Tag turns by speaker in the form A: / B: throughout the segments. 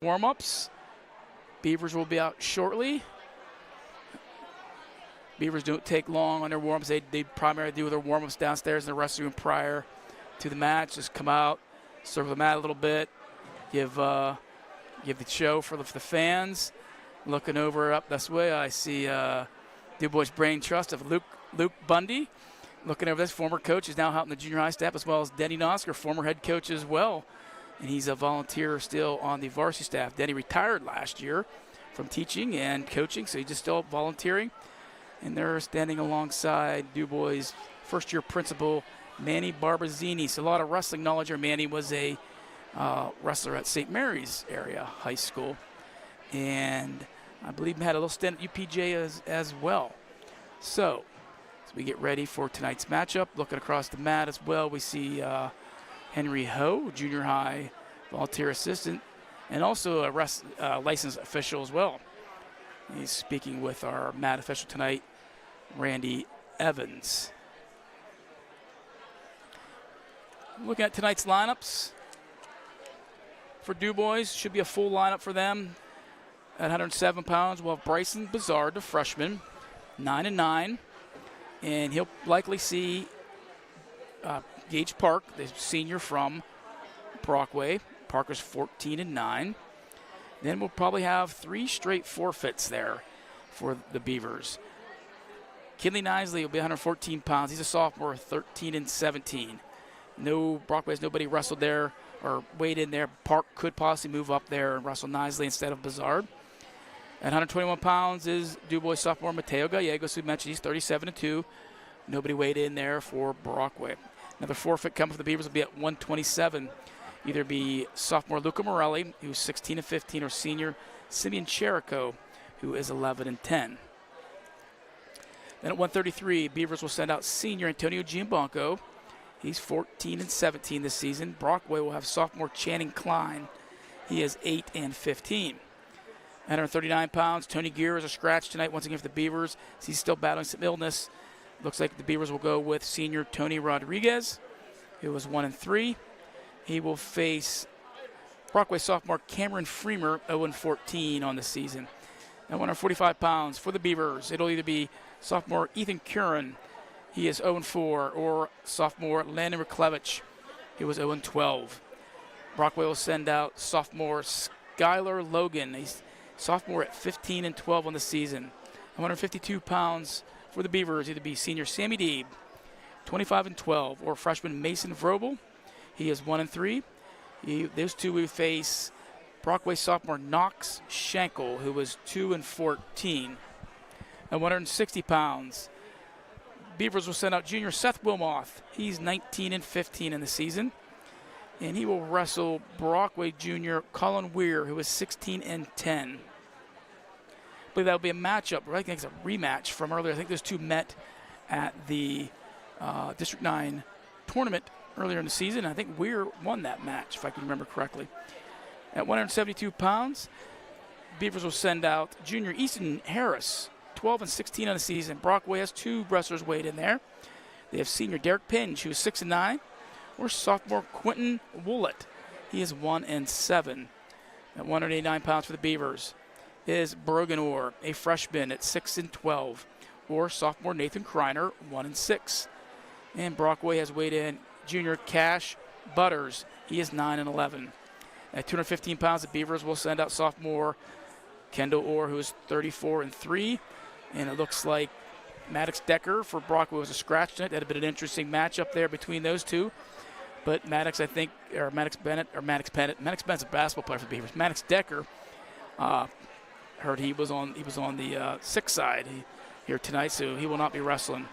A: Warm-ups. Beavers will be out shortly. Beavers don't take long on their warm-ups. They primarily do their warm-ups downstairs in the restroom room prior to the match. Just come out, circle the mat a little bit, give the show for the fans. Looking over up this way, I see DuBois Brain Trust of Luke Bundy. Looking over this, former coach, is now helping the junior high staff, as well as Denny Nosker, former head coach as well. And he's a volunteer still on the varsity staff. Denny retired last year from teaching and coaching, so he's just still volunteering. And they're standing alongside DuBois' first-year principal, Manny Barbazzini. So a lot of wrestling knowledge here. Manny was a wrestler at St. Mary's area high school. And I believe he had a little stint at UPJ as well. So as we get ready for tonight's matchup, looking across the mat as well, we see Henry Ho, junior high volunteer assistant, and also a licensed official as well. He's speaking with our mat official tonight, Randy Evans. Looking at tonight's lineups for DuBois, should be a full lineup for them. At 107 pounds, we'll have Bryson Bizarre, the freshman, 9-9. And he'll likely see Gage Park, the senior from Brockway. Parker's 14-9. Then we'll probably have 3 straight forfeits there for the Beavers. Kinley Nisley will be 114 pounds. He's a sophomore, 13-17. Brockway has nobody wrestled there or weighed in there. Park could possibly move up there and wrestle Nisley instead of Bizarre. At 121 pounds is DuBois sophomore Mateo Gallegos, who mentioned he's 37-2. Nobody weighed in there for Brockway. Another forfeit coming for the Beavers will be at 127. Either be sophomore Luca Morelli, who's 16-15, or senior Simeon Cherico, who is 11-10. Then at 133, Beavers will send out senior Antonio Giambanco. He's 14-17 this season. Brockway will have sophomore Channing Klein. He is 8-15. 139 pounds, Tony Gear is a scratch tonight once again for the Beavers. He's still battling some illness. Looks like the Beavers will go with senior Tony Rodriguez, who was 1-3. He will face Brockway sophomore Cameron Freemer, 0-14 on the season. At 145 pounds for the Beavers, it'll either be sophomore Ethan Curran, he is 0-4, or sophomore Landon Riklevich, he was 0-12. Brockway will send out sophomore Skylar Logan. He's sophomore at 15-12 on the season. 152 pounds for the Beavers, either be senior Sammy Deeb, 25-12, or freshman Mason Vrobel. He is 1-3. Those two we face Brockway sophomore Knox Schenkel, who was 2-14. At 160 pounds, Beavers will send out junior Seth Wilmoth. He's 19-15 in the season. And he will wrestle Brockway junior Colin Weir, who is 16-10. I believe that will be a matchup. I think it's a rematch from earlier. I think those two met at the District 9 tournament earlier in the season. I think Weir won that match, if I can remember correctly. At 172 pounds, Beavers will send out junior Easton Harris, 12-16 on the season. Brockway has 2 wrestlers weighed in there. They have senior Derek Pinge, who is 6-9, or sophomore Quentin Woollett. He is 1-7. At 189 pounds for the Beavers is Brogan Orr, a freshman at 6-12, or sophomore Nathan Kreiner, 1-6. And Brockway has weighed in junior Cash Butters. He is 9-11. At 215 pounds, the Beavers will send out sophomore Kendall Orr, who is 34-3. And it looks like Maddox Decker for Brockway was a scratch tonight. That had been an interesting matchup there between those two. But Maddox, I think, or Maddox Bennett, or Maddox Bennett. Maddox Bennett's a basketball player for the Beavers. Maddox Decker, heard he was on the sick side here tonight, so he will not be wrestling.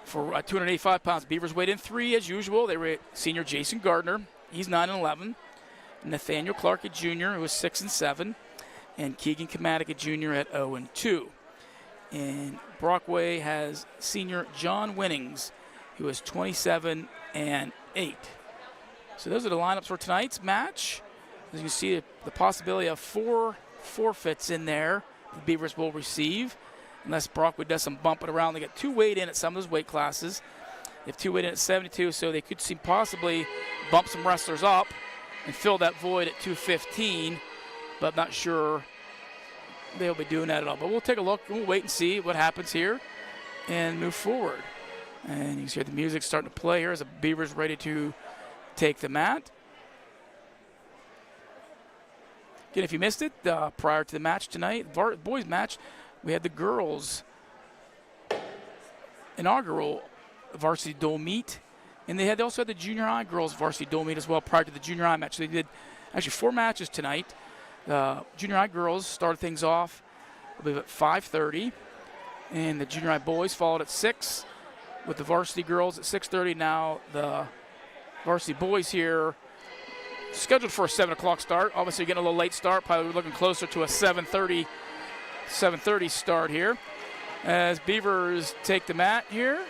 A: For 285 pounds, Beavers weighed in 3 as usual. They were senior Jason Gardner. He's 9-11. Nathaniel Clark, a junior, who was 6-7. And Keegan Kamatic, a junior, at 0-2. And Brockway has senior John Winnings, who is 27-8. So those are the lineups for tonight's match. As you can see, the possibility of 4 forfeits in there the Beavers will receive, unless Brockway does some bumping around. They got 2 weighed in at some of those weight classes. They have 2 weighed in at 72, so they could see possibly bump some wrestlers up and fill that void at 2:15, but I'm not sure they'll be doing that at all. But we'll take a look. We'll wait and see what happens here and move forward. And you can see the music starting to play here as the Beavers ready to take the mat. Again, if you missed it, prior to the match tonight, boys match, we had the girls' inaugural varsity dual meet, and they also had the junior high girls' varsity dual meet as well prior to the junior high match. So they did actually 4 matches tonight. The junior high girls started things off, I believe, at 5:30, and the junior high boys followed at 6, with the varsity girls at 6:30. Now the varsity boys here scheduled for a 7 o'clock start. Obviously getting a little late start, probably looking closer to a 7:30 start here as Beavers take the mat here,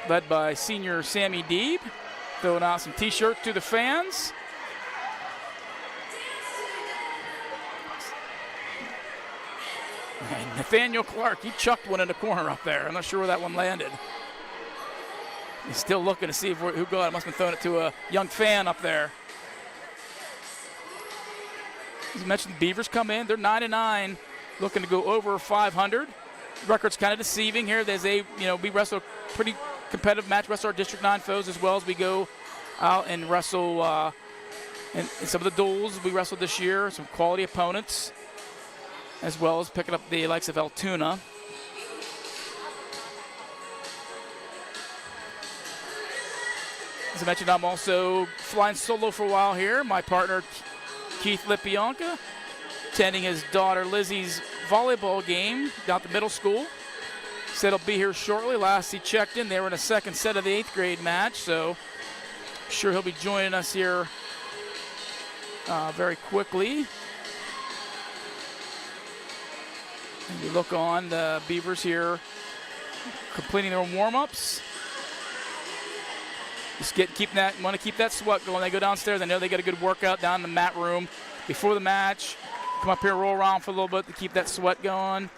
A: led by senior Sammy Deeb, throwing out some t-shirts to the fans. And Nathaniel Clark, he chucked one in the corner up there. I'm not sure where that one landed. He's still looking to see who got it. Must have been throwing it to a young fan up there. As I mentioned, the Beavers come in. They're 9-9, looking to go over 500. The record's kind of deceiving here. We wrestle a pretty competitive match, wrestle our District 9 foes as well as we go out and wrestle in some of the duels we wrestled this year, some quality opponents, as well as picking up the likes of Altoona. As I mentioned, I'm also flying solo for a while here. My partner, Keith Lipionka, attending his daughter Lizzie's volleyball game down at the middle school. Said he'll be here shortly. Last he checked in, they were in a second set of the 8th grade match, so I'm sure he'll be joining us here very quickly. And you look on the Beavers here completing their warm-ups. Just want to keep that sweat going. They go downstairs. I know they get a good workout down in the mat room before the match. Come up here, roll around for a little bit to keep that sweat going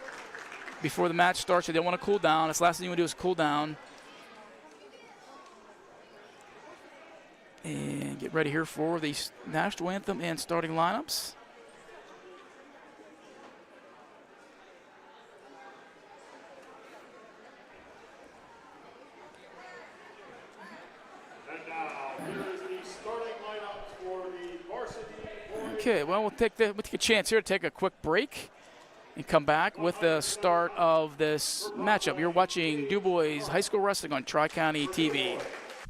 A: before the match starts. They don't want to cool down. That's the last thing you want to do is cool down. And get ready here for the national anthem and starting lineups. Okay, well, we'll take a chance here to take a quick break and come back with the start of this matchup. You're watching DuBois High School Wrestling on Tri-County TV.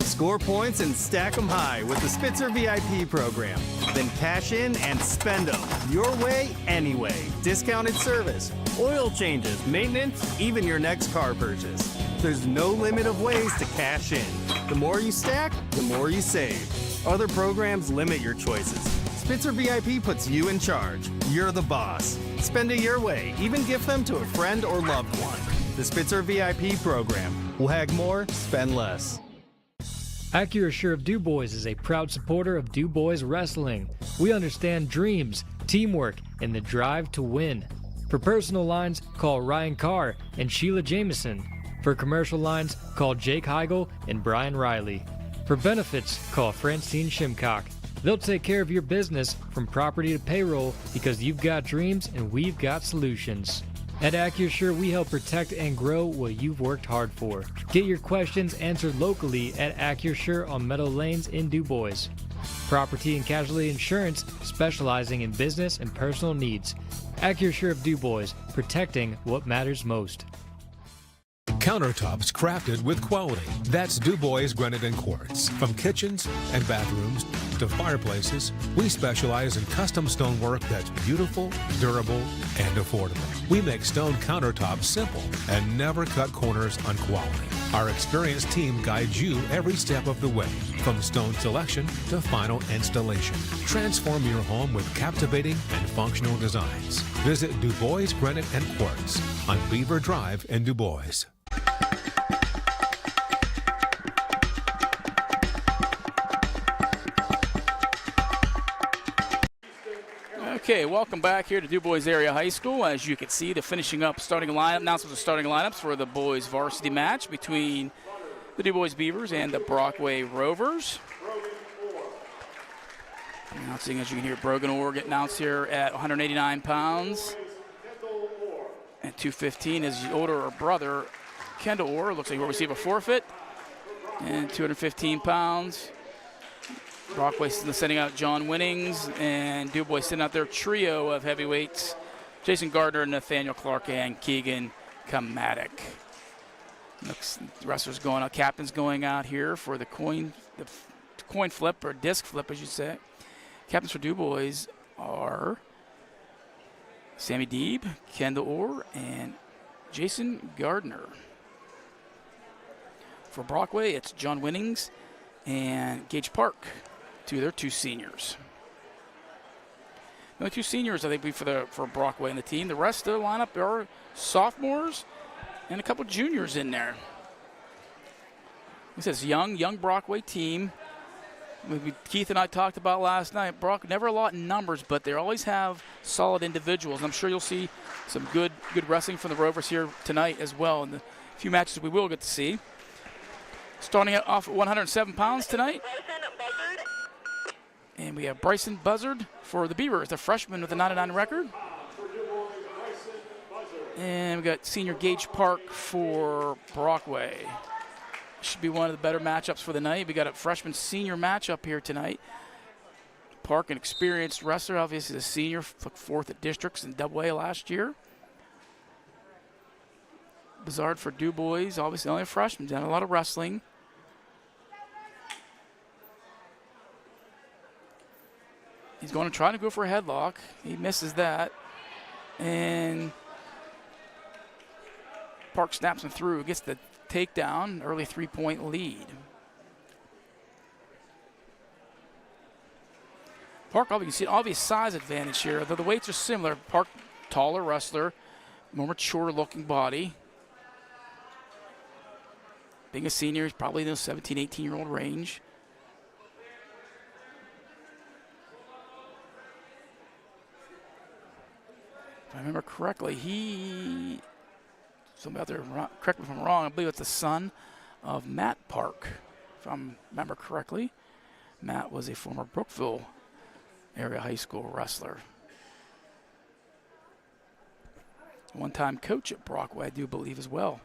B: Score points and stack them high with the Spitzer VIP program. Then cash in and spend them your way, anyway. Discounted service, oil changes, maintenance, even your next car purchase. There's no limit of ways to cash in. The more you stack, the more you save. Other programs limit your choices. Spitzer VIP puts you in charge. You're the boss. Spend it your way. Even gift them to a friend or loved one. The Spitzer VIP program. Wag more, spend less.
C: AccuAssure of DuBois is a proud supporter of DuBois Wrestling. We understand dreams, teamwork, and the drive to win. For personal lines, call Ryan Carr and Sheila Jameson. For commercial lines, call Jake Heigl and Brian Riley. For benefits, call Francine Shimcock. They'll take care of your business from property to payroll because you've got dreams and we've got solutions. At AccuAssure, we help protect and grow what you've worked hard for. Get your questions answered locally at AccuAssure on Meadow Lanes in DuBois. Property and casualty insurance specializing in business and personal needs. AccuAssure of DuBois, protecting what matters most.
D: Countertops crafted with quality. That's DuBois Granite and Quartz. From kitchens and bathrooms to fireplaces, we specialize in custom stonework that's beautiful, durable, and affordable. We make stone countertops simple and never cut corners on quality. Our experienced team guides you every step of the way, from stone selection to final installation. Transform your home with captivating and functional designs. Visit DuBois Granite and Quartz on Beaver Drive in DuBois.
A: Okay, welcome back here to DuBois Area High School. As you can see, the finishing up starting lineup, announcements of starting lineups for the boys varsity match between the DuBois Beavers and the Brockway Rovers. Announcing, as you can hear, Brogan Orr getting announced here at 189 pounds. At 215, his older brother, Kendall Orr, looks like he'll receive a forfeit. And 215 pounds. Brockway sending out John Winnings, and DuBois sending out their trio of heavyweights, Jason Gardner, Nathaniel Clark, and Keegan Kamatic. Looks, the wrestlers going out, captains going out here for the coin flip, or disc flip, as you say. Captains for DuBois are Sammy Deeb, Kendall Orr, and Jason Gardner. For Brockway, it's John Winnings and Gage Park, their two seniors. The only two seniors, I think, for Brockway and the team. The rest of the lineup are sophomores and a couple juniors in there. This is young Brockway team. Keith and I talked about last night. Brock never a lot in numbers, but they always have solid individuals. I'm sure you'll see some good wrestling from the Rovers here tonight as well in the few matches we will get to see. Starting off at 107 pounds tonight. And we have Bryson Buzzard for the Beavers, the freshman with a 9-9 record. And we got senior Gage Park for Brockway. Should be one of the better matchups for the night. We got a freshman senior matchup here tonight. Park, an experienced wrestler, obviously a senior, took fourth at districts in AA last year. Buzzard for DuBois, obviously only a freshman, done a lot of wrestling. He's going to try to go for a headlock. He misses that. And Park snaps him through, gets the takedown, early 3-point lead. Park, you can see an obvious size advantage here, though the weights are similar. Park, taller wrestler, more mature looking body. Being a senior, he's probably in the 17, 18-year-old range. If I remember correctly, somebody out there, correct me if I'm wrong, I believe it's the son of Matt Park, if I remember correctly. Matt was a former Brookville area high school wrestler. One-time coach at Brockway, I do believe, as well.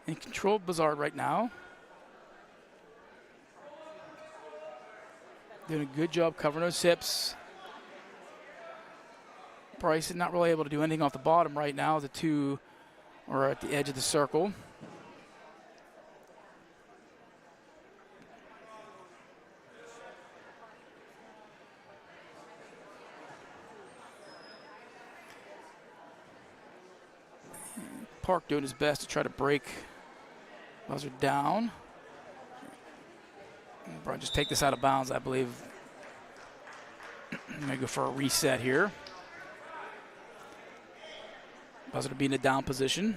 A: In control of Buzzard right now. Doing a good job covering those hips. Bryce is not really able to do anything off the bottom right now. The two are at the edge of the circle. Park doing his best to try to break Buzzard down. Probably just take this out of bounds, I believe. I'm going to go for a reset here. Buzzard to be in a down position.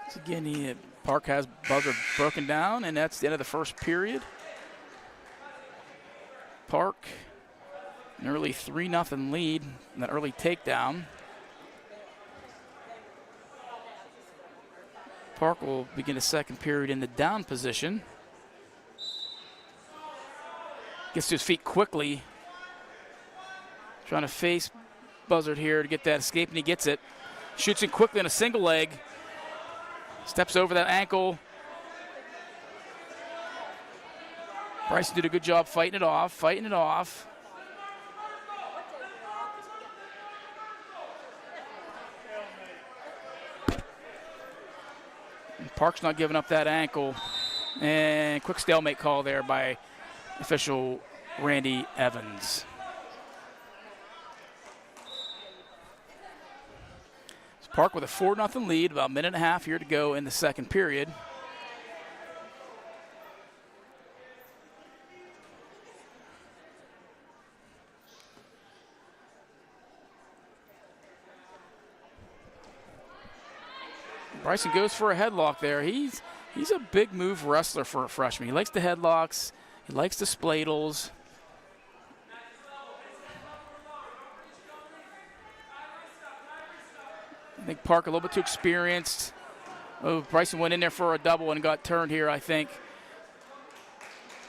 A: So again, Park has Buzzard broken down, and that's the end of the first period. Park, an early 3-0 lead, and that early takedown. Park will begin the second period in the down position. Gets to his feet quickly. Trying to face Buzzard here to get that escape, and he gets it. Shoots in quickly on a single leg. Steps over that ankle. Bryson did a good job fighting it off. And Park's not giving up that ankle. And quick stalemate call there by official Randy Evans. Park with a 4-0 lead, about a minute and a half here to go in the second period. Bryson goes for a headlock there. He's He's a big move wrestler for a freshman. He likes the headlocks. He likes the spladles. I think Park a little bit too experienced. Oh, Bryson went in there for a double and got turned here, I think.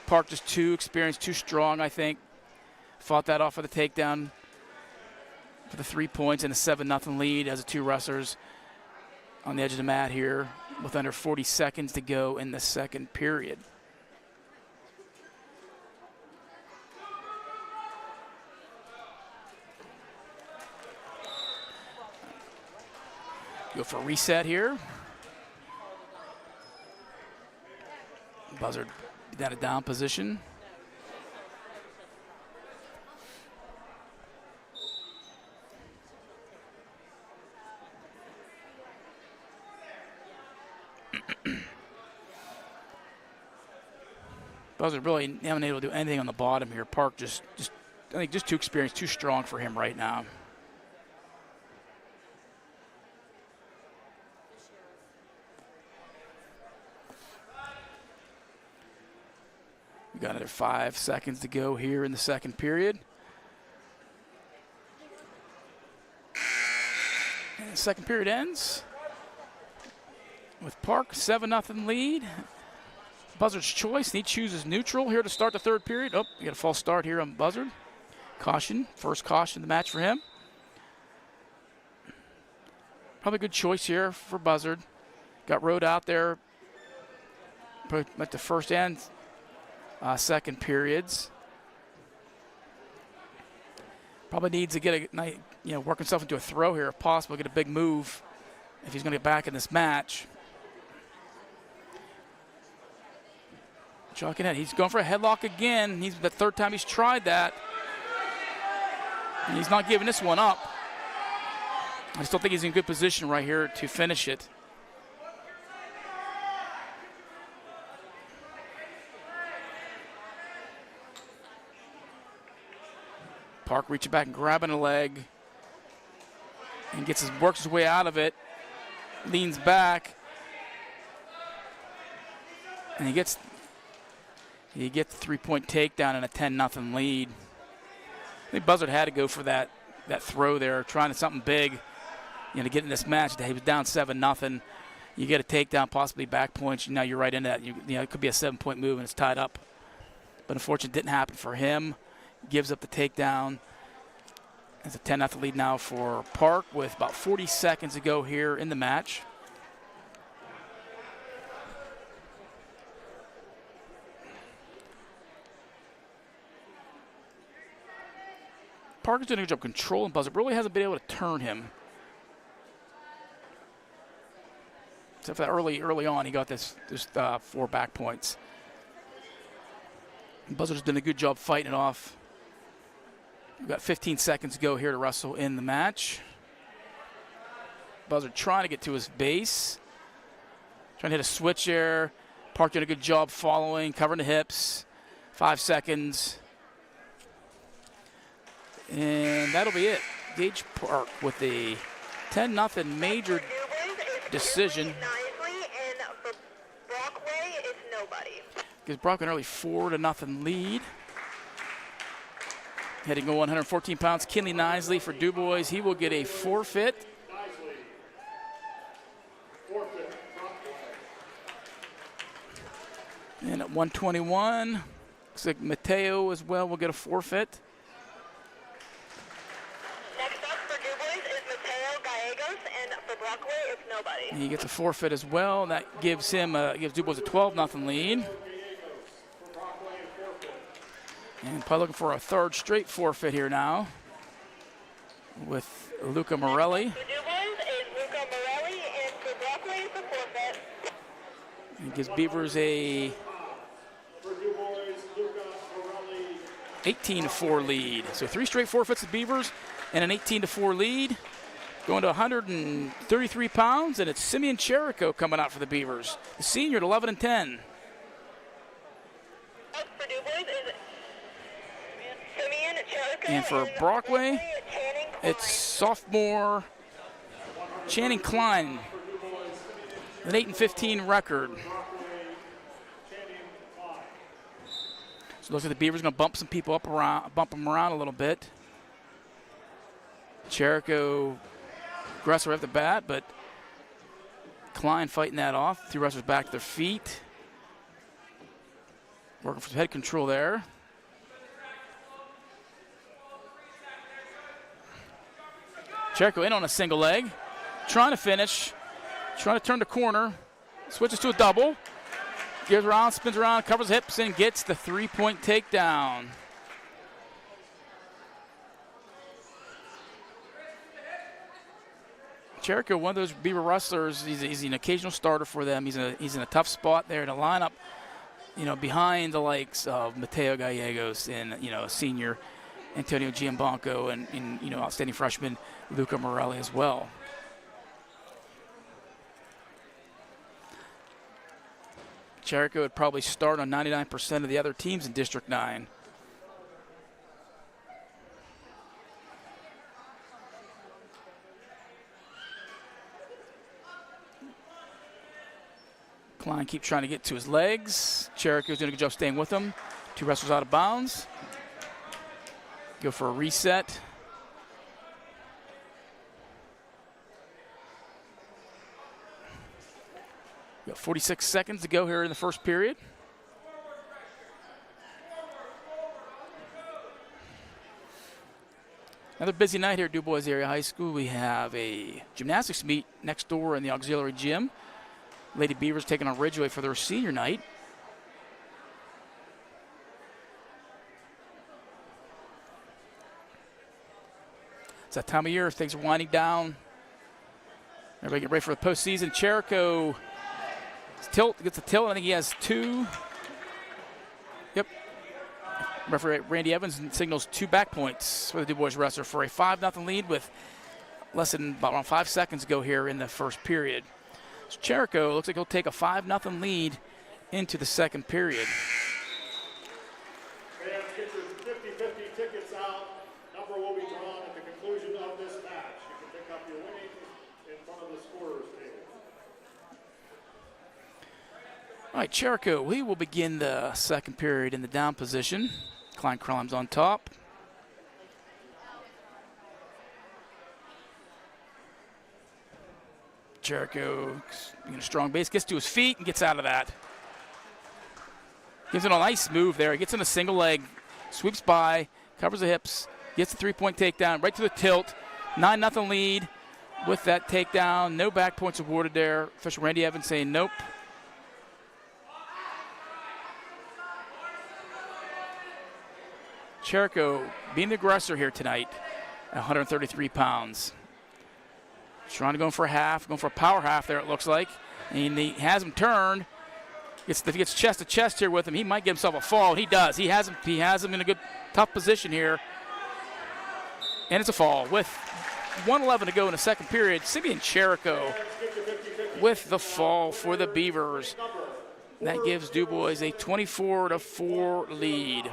A: Park just too experienced, too strong, I think. Fought that off with a takedown for the 3 points and a 7-0 lead as the two wrestlers on the edge of the mat here with under 40 seconds to go in the second period. Go for a reset here. Buzzard down a down position. Buzzard really not able to do anything on the bottom here. Park just I think just too experienced, too strong for him right now. We got another 5 seconds to go here in the second period. And the second period ends with Park 7-0 lead. Buzzard's choice, and he chooses neutral here to start the third period. Oh, you got a false start here on Buzzard. Caution, first caution of the match for him. Probably a good choice here for Buzzard. Got rode out there at the first and second periods. Probably needs to get a, work himself into a throw here if possible, get a big move if he's going to get back in this match. Chalking it. He's going for a headlock again. He's the third time he's tried that. And he's not giving this one up. I still think he's in good position right here to finish it. Park reaching back and grabbing a leg. And works his way out of it. Leans back. And he gets the 3-point takedown and a 10-0 lead. I think Buzzard had to go for that throw there, trying something big, to get in this match. He was down 7-0. You get a takedown, possibly back points. Now you're right into that. It could be a 7-point move and it's tied up. But unfortunately, it didn't happen for him. Gives up the takedown. It's a 10-0 lead now for Park with about 40 seconds to go here in the match. Parker's doing a good job controlling Buzzard. Really hasn't been able to turn him. Except for that early on, he got this 4 back points. And Buzzard's done a good job fighting it off. We've got 15 seconds to go here to wrestle in the match. Buzzard trying to get to his base. Trying to hit a switch there. Park did a good job following, covering the hips. 5 seconds. And that'll be it. Gage Park with a 10-0 major decision. Gives Brockway an early 4-0 lead. Heading to 114 pounds, Kinley Nisley for DuBois. He will get a forfeit. And at 121, looks like Mateo as well will get a forfeit. He gets a forfeit as well, and that gives DuBois a 12-0 lead. And probably looking for a third straight forfeit here now with Luca Morelli. He gives Beavers a 18-4 lead. So 3 straight forfeits to Beavers and an 18-4 lead. Going to 133 pounds, and it's Simeon Cherico coming out for the Beavers. The senior at 11-10. And for Brockway, it's sophomore Channing Klein, an 8-15 record. So it looks like the Beavers going to bump some people up around, bump them around a little bit. Jericho aggressor at the bat, but Klein fighting that off. 2 wrestlers back to their feet. Working for some head control there. Jericho in on a single leg. Trying to finish. Trying to turn the corner. Switches to a double. Gives around, spins around, covers the hips, and gets the 3-point takedown. Jericho, one of those Beaver wrestlers, he's an occasional starter for them. He's in a tough spot there in the lineup, behind the likes of Mateo Gallegos and, senior Antonio Giambanco and outstanding freshman Luca Morelli as well. Jericho would probably start on 99% of the other teams in District 9. Klein keeps trying to get to his legs. Jericho's doing a good job staying with him. 2 wrestlers out of bounds. Go for a reset. Got 46 seconds to go here in the first period. Another busy night here at DuBois Area High School. We have a gymnastics meet next door in the auxiliary gym. Lady Beavers taking on Ridgeway for their senior night. It's that time of year. Things are winding down. Everybody get ready for the postseason. Jericho gets a tilt. I think he has 2. Yep. Referee Randy Evans signals 2 back points for the DuBois wrestler for a 5-0 lead with less than around 5 seconds to go here in the first period. So Jericho looks like he'll take a 5-0 lead into the second period.
E: Fans, get your 50-50 tickets out. Number will be drawn at the conclusion of this match. You can pick up your winnings in front of the scorer's table.
A: All right, Jericho, we will begin the second period in the down position. Klein climbs on top. Jericho, strong base, gets to his feet and gets out of that. Gives it a nice move there. He gets in a single leg, sweeps by, covers the hips, gets the 3-point takedown, right to the tilt. 9-0 lead with that takedown. No back points awarded there. Official Randy Evans saying nope. Jericho being the aggressor here tonight at 133 pounds. Trying to go for a half, going for a power half there, it looks like. And he has him turned. If he gets chest to chest here with him, he might give himself a fall. He does. He has him in a good, tough position here. And it's a fall with 1:11 to go in the second period. Simeon Jericho with the fall for the Beavers. That gives DuBois a 24-4 lead.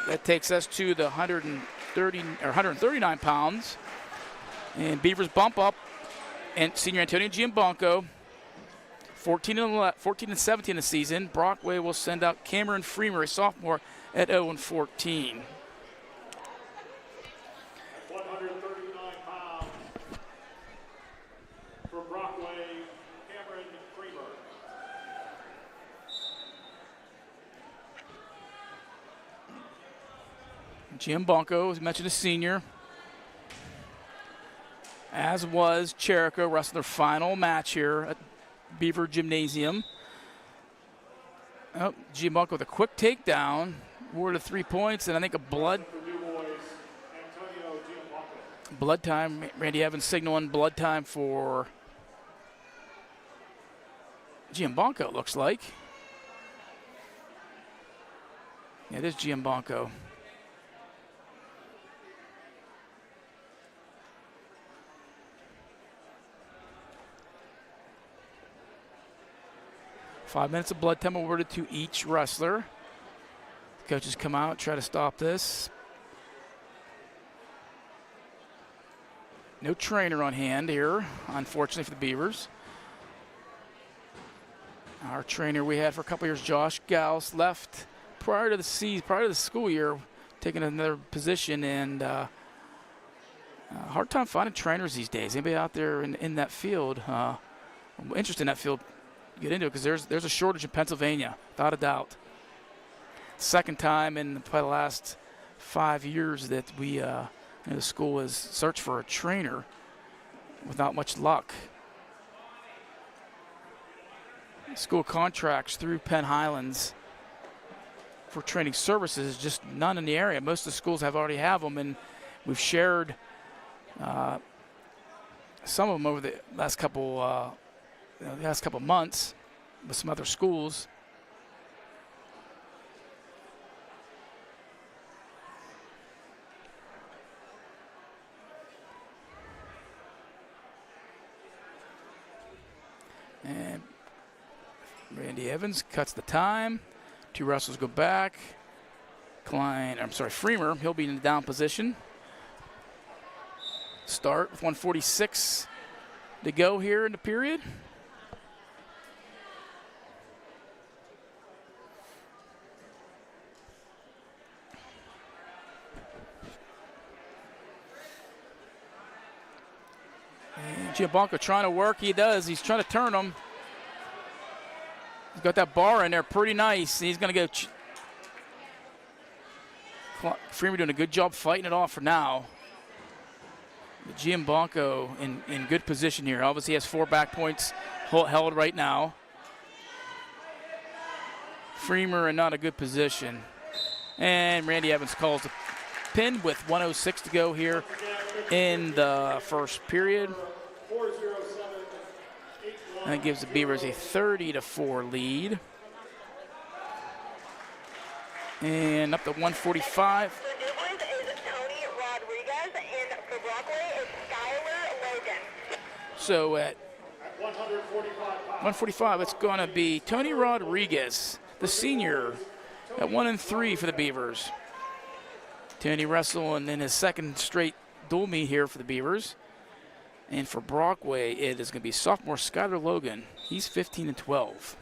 A: That takes us to the 139 pounds. And Beavers bump up. And senior Antonio Giambanco, 14-17 this season. Brockway will send out Cameron Freemer, a sophomore, at 0-14.
E: 139 pounds from Brockway, Cameron Freemer.
A: Giambanco, as mentioned, a senior. As was Jericho, wrestled their final match here at Beaver Gymnasium. Oh, Giambanco with a quick takedown, awarded 3 points, and I think a blood time. Randy Evans signaling blood time for Giambanco, it looks like. Yeah, it is Giambanco. Five minutes of blood time awarded to each wrestler. Coaches come out, try to stop this. No trainer on hand here, unfortunately for the Beavers. Our trainer we had for a couple years, Josh Gauss, left prior to the school year, taking another position, and hard time finding trainers these days. Anybody out there in that field, interested in that field, get into it, because there's a shortage in Pennsylvania, without a doubt. Second time in probably the last 5 years that the school has searched for a trainer without much luck. School contracts through Penn Highlands for training services, just none in the area. Most of the schools already have them, and we've shared some of them over the last couple months with some other schools. And Randy Evans cuts the time. 2 wrestlers go back. Freemer, he'll be in the down position. Start with 1:46 to go here in the period. And Gianbanco trying to work. He does. He's trying to turn him. He's got that bar in there pretty nice. He's going to go. Freeman doing a good job fighting it off for now. Gianbanco in good position here. Obviously, he has 4 back points held right now. Freemer in not a good position. And Randy Evans calls the pin with 1:06 to go here in the first period. And that gives the Beavers a 30-4 lead. And up to 145.
F: For DuBois is Tony Rodriguez, and for Brockway is Skylar Logan.
A: So at 145, it's going to be Tony Rodriguez, the senior, at 1-3 for the Beavers. Tony wrestling in his second straight dual meet here for the Beavers. And for Brockway, it is going to be sophomore Skylar Logan. He's 15-12.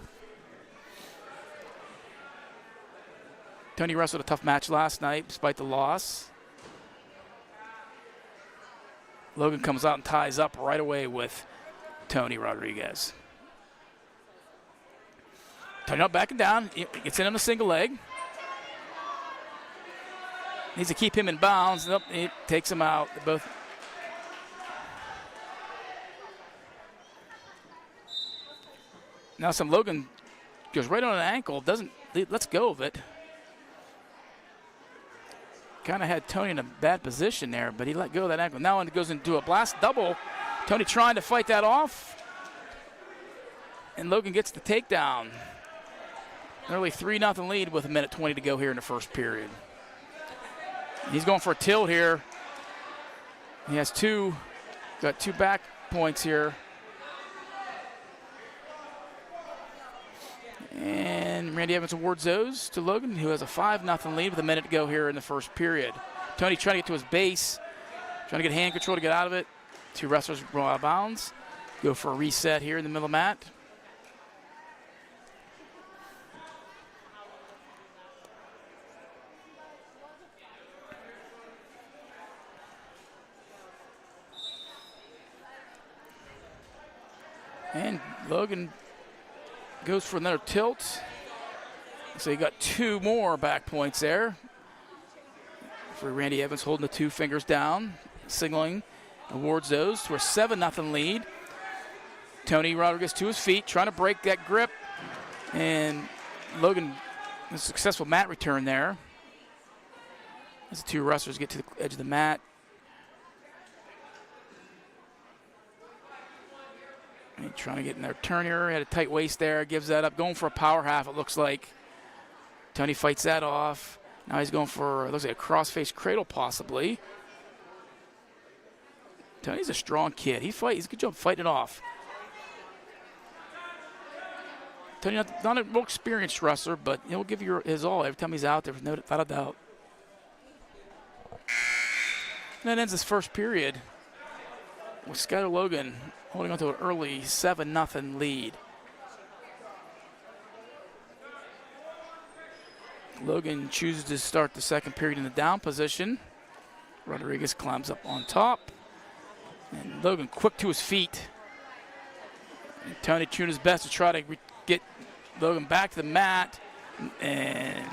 A: Tony wrestled a tough match last night despite the loss. Logan comes out and ties up right away with Tony Rodriguez. Tony not backing down. He gets in on a single leg. Needs to keep him in bounds. Nope, it takes him out. They both. Now some Logan goes right on an ankle. Lets go of it. Kind of had Tony in a bad position there, but he let go of that ankle. Now it goes into a blast double. Tony trying to fight that off. And Logan gets the takedown. Nearly 3-0 lead with 1:20 to go here in the first period. He's going for a tilt here. He has got 2 back points here. And Randy Evans awards those to Logan, who has a 5-0 lead with 1 minute to go here in the first period. Tony trying to get to his base, trying to get hand control to get out of it. 2 wrestlers roll out of bounds. Go for a reset here in the middle of the mat. And Logan goes for another tilt. So you got 2 more back points there. For Randy Evans holding the 2 fingers down, signaling, awards those to a 7-0 lead. Tony Rodriguez to his feet, trying to break that grip. And Logan, a successful mat return there. As the 2 wrestlers get to the edge of the mat. And trying to get in their turn here. Had a tight waist there, gives that up. Going for a power half, it looks like. Tony fights that off. Now he's going for, it looks like a cross-face cradle possibly. Tony's a strong kid. He's a good job fighting it off. Tony, not a real experienced wrestler, but he'll give you his all every time he's out there, without a doubt. And that ends this first period. with Skylar Logan holding on to an early 7-0 lead. Logan chooses to start the second period in the down position. Rodriguez climbs up on top. And Logan quick to his feet. And Tony doing his best to try to get Logan back to the mat. And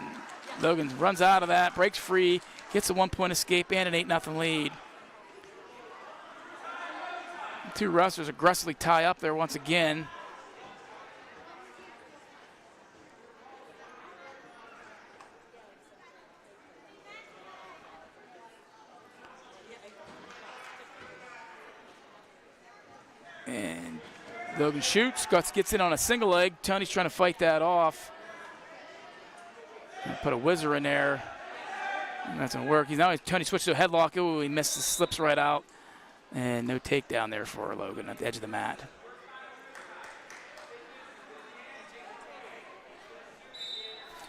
A: Logan runs out of that, breaks free, gets a 1-point escape and an 8-0 lead. The two wrestlers aggressively tie up there once again. And Logan shoots, Guts gets in on a single leg. Tony's trying to fight that off. Put a whizzer in there. And that's going to work. Tony switched to a headlock. Ooh, he misses, slips right out. And no takedown there for Logan at the edge of the mat.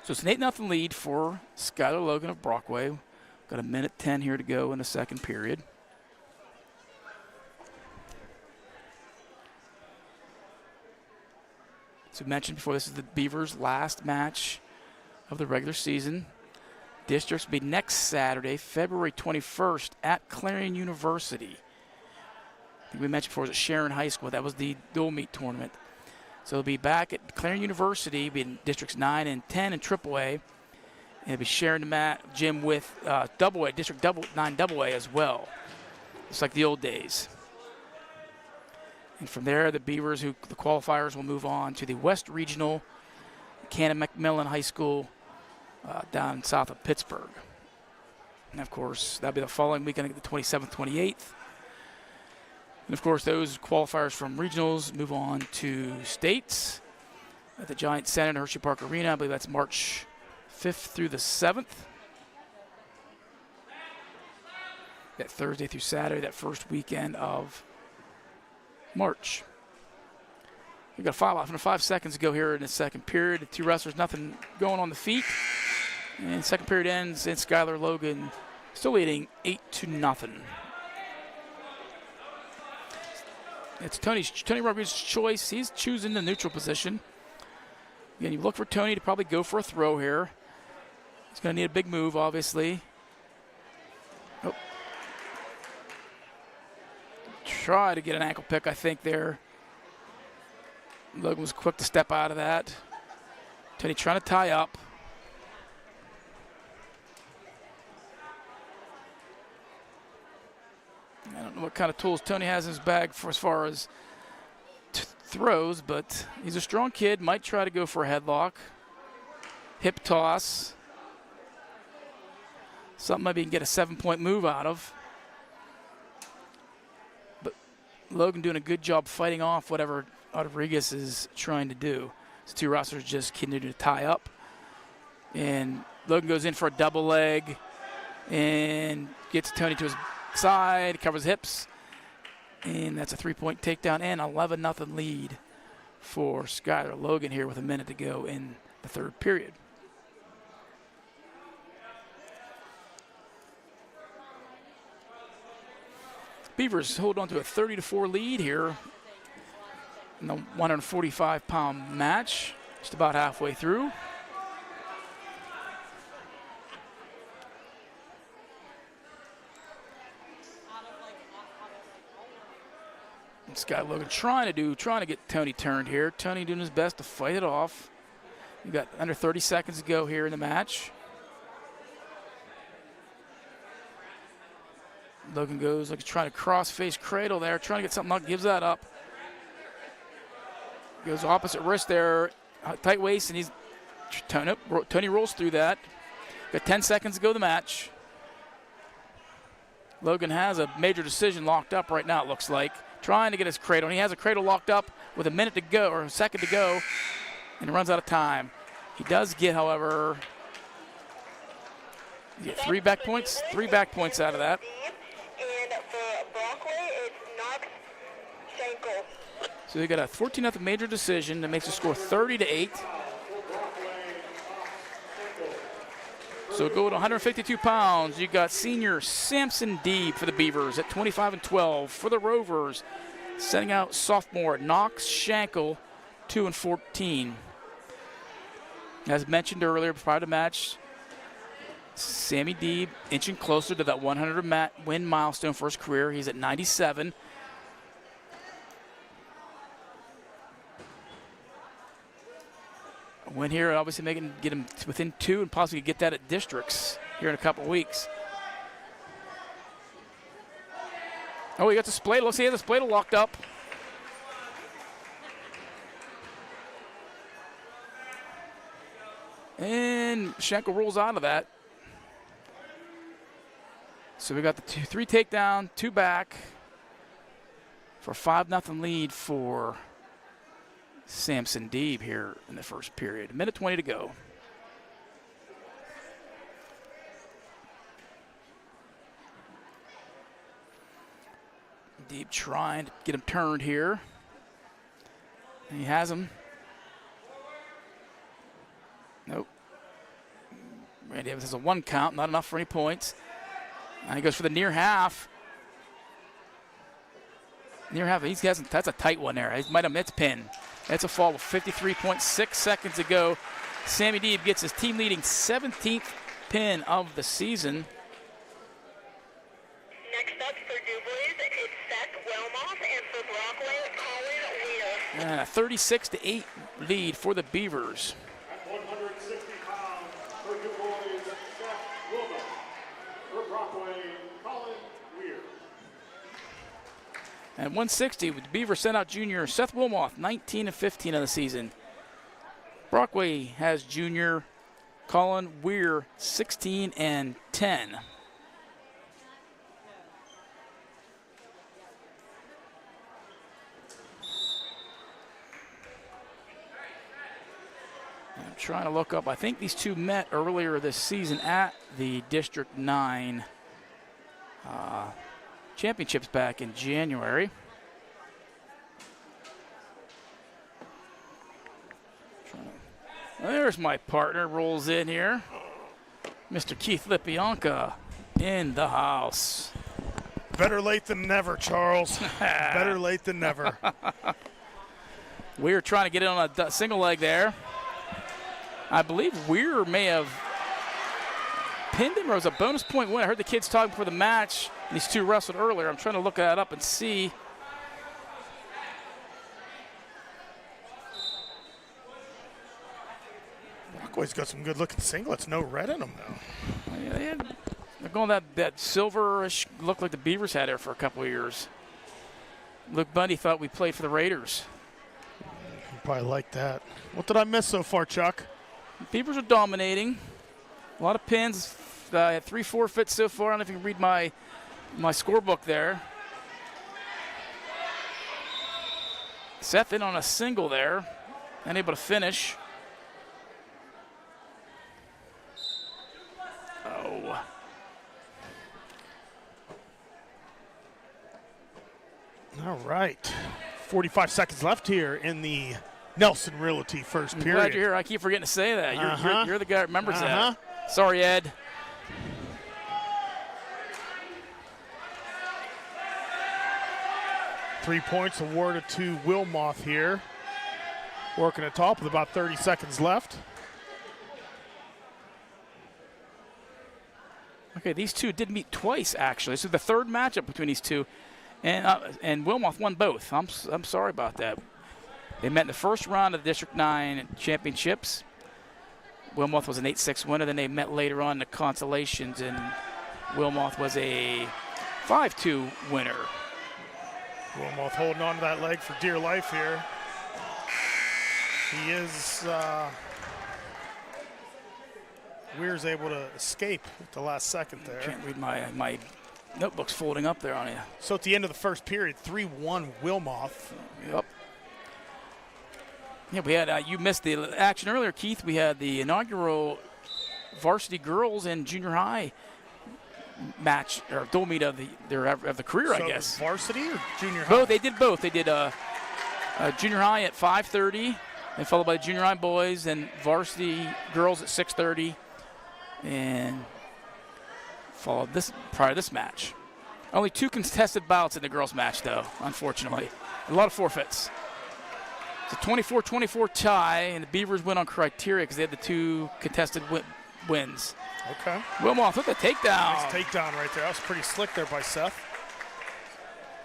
A: So it's an 8-0 lead for Skylar Logan of Brockway. Got a minute 10 here to go in the second period. As we mentioned before, this is the Beavers' last match of the regular season. Districts will be next Saturday, February 21st at Clarion University. I think we mentioned before, it was at Sharon High School. That was the dual meet tournament. So they'll be back at Clarion University, be in Districts 9 and 10 and AAA. And they'll be sharing the mat gym with AA, District 9 AA as well. It's like the old days. And from there, the Beavers, the qualifiers, will move on to the West Regional, Cannon McMillan High School, down south of Pittsburgh. And of course, that'll be the following weekend, the 27th, 28th. And of course, those qualifiers from regionals move on to states at the Giant Center in Hershey Park Arena. I believe that's March 5th through the 7th. That Thursday through Saturday, that first weekend of March. We've got 5 seconds to go here in the second period. The two wrestlers, nothing going on the feet. And second period ends, and Skylar Logan still leading 8-0. It's Tony Rodriguez's choice. He's choosing the neutral position. Again, you look for Tony to probably go for a throw here. He's going to need a big move, obviously. Oh. Try to get an ankle pick, I think, there. Logan was quick to step out of that. Tony trying to tie up. I don't know what kind of tools Tony has in his bag for as far as throws, but he's a strong kid. Might try to go for a headlock. Hip toss. Something maybe he can get a 7-point move out of. But Logan doing a good job fighting off whatever Rodriguez is trying to do. These two wrestlers just continue to tie up. And Logan goes in for a double leg and gets Tony to his side, covers hips. And that's a 3-point takedown and 11-0 lead for Skylar Logan here with a minute to go in the third period. Beavers hold on to a 30-4 lead here in the 145-pound match, just about halfway through. Skylar Logan trying to get Tony turned here. Tony doing his best to fight it off. We've got under 30 seconds to go here in the match. Logan goes like he's trying to cross-face cradle there, trying to get something up, gives that up. Goes opposite wrist there, tight waist, and he's Tony rolls through that. Got 10 seconds to go the match. Logan has a major decision locked up right now, it looks like. Trying to get his cradle, and he has a cradle locked up with a minute to go, or a second to go, and he runs out of time. He does get, however, 3 back points out of that.
F: And for Brockway, it's Knox Schenkel.
A: So they got a 14-0 major decision that makes the score 30-8. So go to 152 pounds. You got senior Samson Deeb for the Beavers at 25-12. For the Rovers, sending out sophomore Knox Shankle, 2-14. As mentioned earlier, prior to the match, Sammy Deeb inching closer to that 100-win milestone for his career. He's at 97. A win here, obviously get him within 2 and possibly get that at districts here in a couple of weeks. Oh, he got the Spladle. Let's see, he has the Spladle locked up. And Schenkel rolls out of that. So we got the 3 takedown, 2 back for 5-0 lead for Samson Deeb here in the first period. 1:20 to go. Deeb trying to get him turned here. And he has him. Nope. Randy Evans has a 1 count, not enough for any points. And he goes for the near half. Near half, that's a tight one there. He might have missed pin. That's a fall with 53.6 seconds to go. Sammy Deeb gets his team leading 17th pin of the season.
F: Next up for DuBois, it's Seth Wilmoth, and for Brockway, Colin Wheel.
A: And a 36-8 lead for the Beavers.
E: At 160 pounds, for DuBois, Seth Wilmoth. For Brockway, Colin Weir.
A: At 160, with the Beavers sent out junior Seth Wilmoth, 19-15 of the season. Brockway has junior Colin Weir, 16-10. I'm trying to look up. I think these two met earlier this season at the District 9 championships back in January. Well, there's my partner, rolls in here. Mr. Keith Lipionka in the house.
G: Better late than never, Charles. Better late than never.
A: Weir trying to get in on a single leg there. I believe Weir may have pinned him, or was a bonus point win. I heard the kids talking before the match. These two wrestled earlier. I'm trying to look that up and see.
G: Brockway's got some good-looking singlets. No red in them, though.
A: Yeah, they're going that silverish look like the Beavers had there for a couple of years. Luke Bundy thought we played for the Raiders.
G: You probably like that. What did I miss so far, Chuck?
A: Beavers are dominating. A lot of pins. I had 3 forfeits so far. I don't know if you can read my scorebook there. Seth in on a single there. Unable to finish. Oh.
G: All right. 45 seconds left here in the Nelson Realty first
A: I'm
G: period.
A: glad you're here. I keep forgetting to say that. You're the guy that remembers
G: Uh-huh.
A: that. Sorry, Ed.
G: Three points awarded to Wilmoth here. Working at top with about 30 seconds left.
A: Okay, these two did meet twice, actually. This is the third matchup between these two. And Wilmoth won both. I'm sorry about that. They met in the first round of the District 9 championships. Wilmoth was an 8-6 winner. Then they met later on in the consolations, and Wilmoth was a 5-2 winner.
G: Wilmoth holding on to that leg for dear life here. He is, Weir's able to escape at the last second there.
A: Can't read my notebook's folding up there on you.
G: So at the end of the first period, 3-1 Wilmoth.
A: Yep. Yeah, we had, you missed the action earlier, Keith. We had the inaugural varsity girls and junior high match, or dual meet of the career,
G: So
A: I guess.
G: varsity or junior high?
A: Both, they did both. They did junior high at 5:30, and followed by junior high boys, and varsity girls at 6:30. and followed this prior to this match. Only 2 contested bouts in the girls' match, though, unfortunately. A lot of forfeits. It's a 24-24 tie, and the Beavers win on criteria because they had the 2 contested wins.
G: Okay.
A: Wilmoth with the takedown.
G: Nice takedown right there. That was pretty slick there by Seth.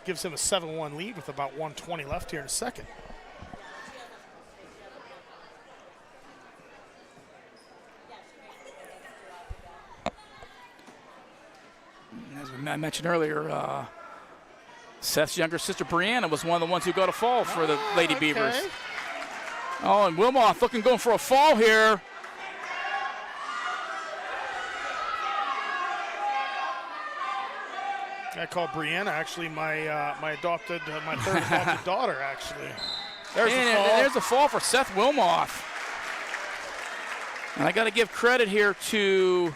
G: Gives him a 7-1 lead with about 1:20 left here in a second.
A: As I mentioned earlier, Seth's younger sister Brianna was one of the ones who got a fall for the Lady Beavers. Oh, and Wilmoth going for a fall here.
G: I call Brianna actually my third adopted daughter actually.
A: There's a fall for Seth Wilmoth. And I got to give credit here to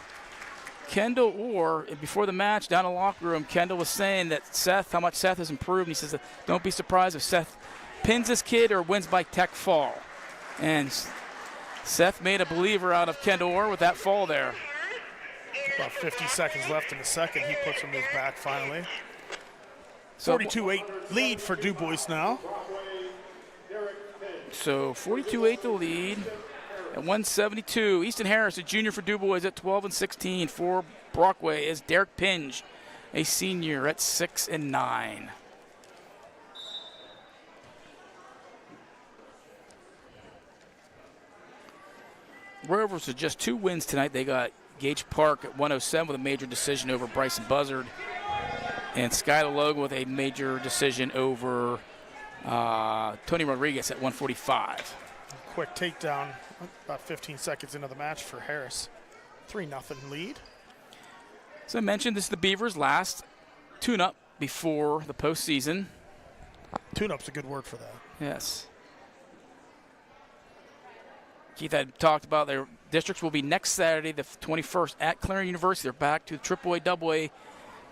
A: Kendall Orr. Before the match, down in the locker room, Kendall was saying that how much Seth has improved. And he says, don't be surprised if Seth pins this kid or wins by tech fall. And Seth made a believer out of Kendall Orr with that fall there.
G: About 50 seconds left in the second. He puts him in his back finally. 42-8 lead for DuBois now.
A: So 42-8 the lead. At 172, Easton Harris, a junior for DuBois at 12-16. For Brockway is Derek Pinge, a senior at 6-9. Rovers with just 2 wins tonight. They got Gage Park at 107 with a major decision over Bryson Buzzard, and Skylar Logan with a major decision over Tony Rodriguez at 145.
G: Quick takedown about 15 seconds into the match for Harris. 3-0 lead.
A: As I mentioned, this is the Beavers' last tune-up before the postseason.
G: Tune-up's a good word for that.
A: Yes. Keith had talked about their districts will be next Saturday, the 21st, at Clarion University. They're back to the AAA, AA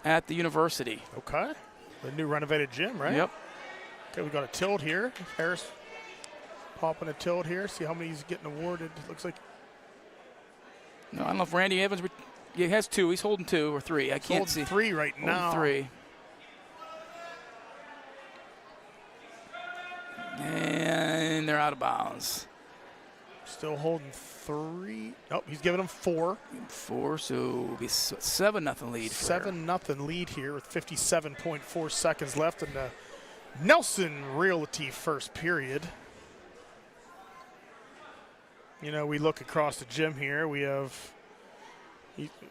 A: at the university.
G: Okay. The new renovated gym, right?
A: Yep.
G: Okay, we got a tilt here. Harris popping a tilt here. See how many he's getting awarded. Looks like.
A: No, I don't know if Randy Evans. He has 2. He's holding 2 or 3. I can't see.
G: 3 right
A: holding
G: now.
A: 3. And they're out of bounds.
G: Still holding 3. Nope, he's giving him 4.
A: 4, so it'll be 7-0 lead.
G: 7-0 lead here with 57.4 seconds left in the Nelson Realty first period. You know, we look across the gym here. We have,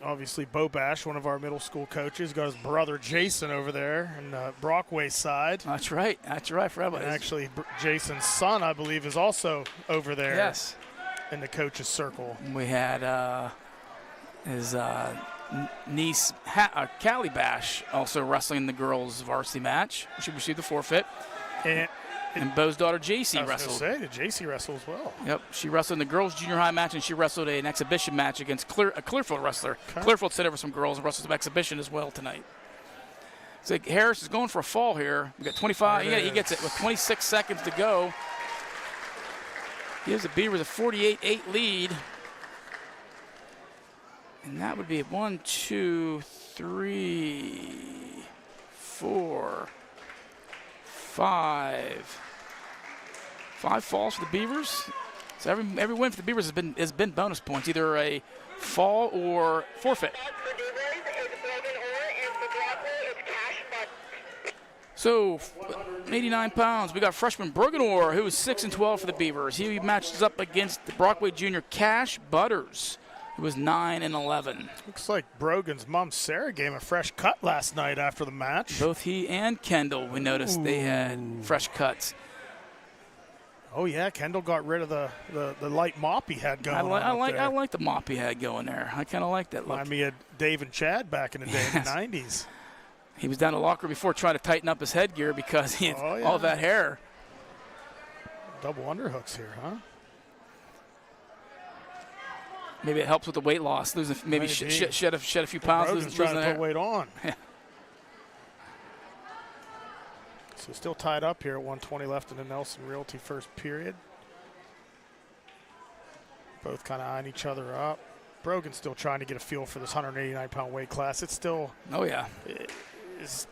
G: obviously, Bo Bash, one of our middle school coaches, got his brother Jason over there in the Brockway side.
A: That's right. That's right, for everybody.
G: And actually, Jason's son, I believe, is also over there.
A: Yes.
G: In the coaches' circle.
A: We had his niece, Callie Bash, also wrestling in the girls' varsity match. She received the forfeit. And Bo's daughter, JC, wrestled.
G: I was going to say, did JC wrestle as well?
A: Yep. She wrestled in the girls' junior high match, and she wrestled an exhibition match against a Clearfield wrestler. Okay. Clearfield sent over some girls and wrestled some exhibition as well tonight. So Harris is going for a fall here. We got 25. He gets it with 26 seconds to go. Gives the Beavers a 48-8 lead. And that would be 1, 2, 3, 4, 5. 5 falls for the Beavers. So every win for the Beavers has been bonus points, either a fall or forfeit. So, 89 pounds, we got freshman Brogan Orr, who is 6-12 for the Beavers. He matches up against the Brockway junior Cash Butters, who was 9-11.
G: Looks like Brogan's mom, Sarah, gave him a fresh cut last night after the match.
A: Both he and Kendall, we noticed they had fresh cuts.
G: Oh, yeah, Kendall got rid of the light mop he had going
A: I like the mop he had going there. I kind of like that look.
G: Remind me of Dave and Chad back in the day in the 90s.
A: He was down the locker before trying to tighten up his headgear because he had all that hair.
G: Double underhooks here, huh?
A: Maybe it helps with the weight loss. Maybe shed a few pounds.
G: Brogan's trying to put weight on. So still tied up here at 1:20 left in the Nelson Realty first period. Both kind of eyeing each other up. Brogan's still trying to get a feel for this 189-pound weight class. It's still,
A: Oh, yeah.
G: is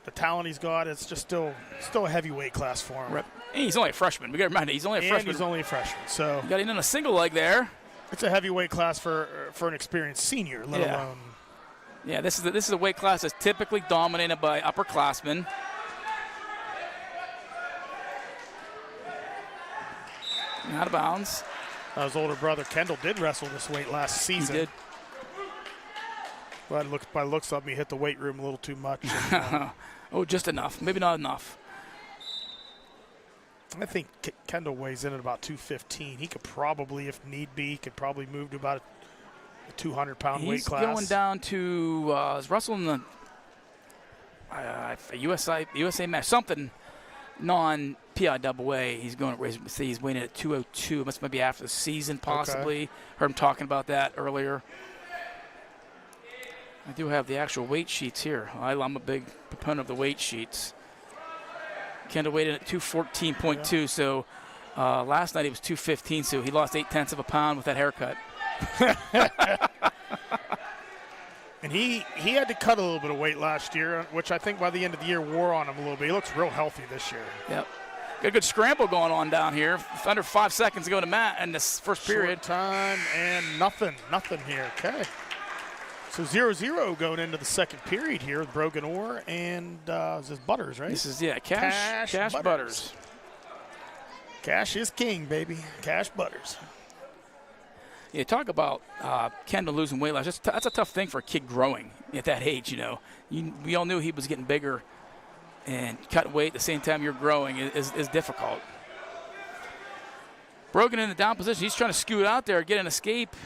G: the talent he's got. It's just still a heavyweight class for him.
A: And he's only a freshman. We got to remind you, he's only a freshman.
G: He's only a freshman, so
A: Got him in a single leg there.
G: it's a heavyweight class for an experienced senior, let alone.
A: Yeah, this is a weight class that's typically dominated by upperclassmen. Out of bounds.
G: His older brother Kendall did wrestle this weight last season.
A: He did.
G: But by looks of me, hit the weight room a little too much. And,
A: Oh, just enough. Maybe not enough.
G: I think Kendall weighs in at about 215. He could probably, if need be, move to about a 200-pound weight class.
A: He's going down to is Russell in the USA match, something non-PIAA. He's going to say he's weighing at 202. Must maybe after the season, possibly.
G: Okay.
A: Heard him talking about that earlier. I do have the actual weight sheets here. I'm a big proponent of the weight sheets. Kendall weighed in at 214.2, so last night he was 215, so he lost 0.8 of a pound with that haircut.
G: And he had to cut a little bit of weight last year, which I think by the end of the year wore on him a little bit. He looks real healthy this year.
A: Yep. Got a good scramble going on down here. Under 5 seconds to go to Matt in this first period.
G: Short time and nothing here. Okay. So 0-0 going into the second period here with Brogan Orr and is this Butters, right?
A: This is, Cash Butters.
G: Cash is king, baby. Cash Butters.
A: Yeah, talk about Kendall losing weight loss. That's a tough thing for a kid growing at that age, we all knew he was getting bigger, and cutting weight at the same time you're growing is difficult. Brogan in the down position. He's trying to scoot out there, get an escape.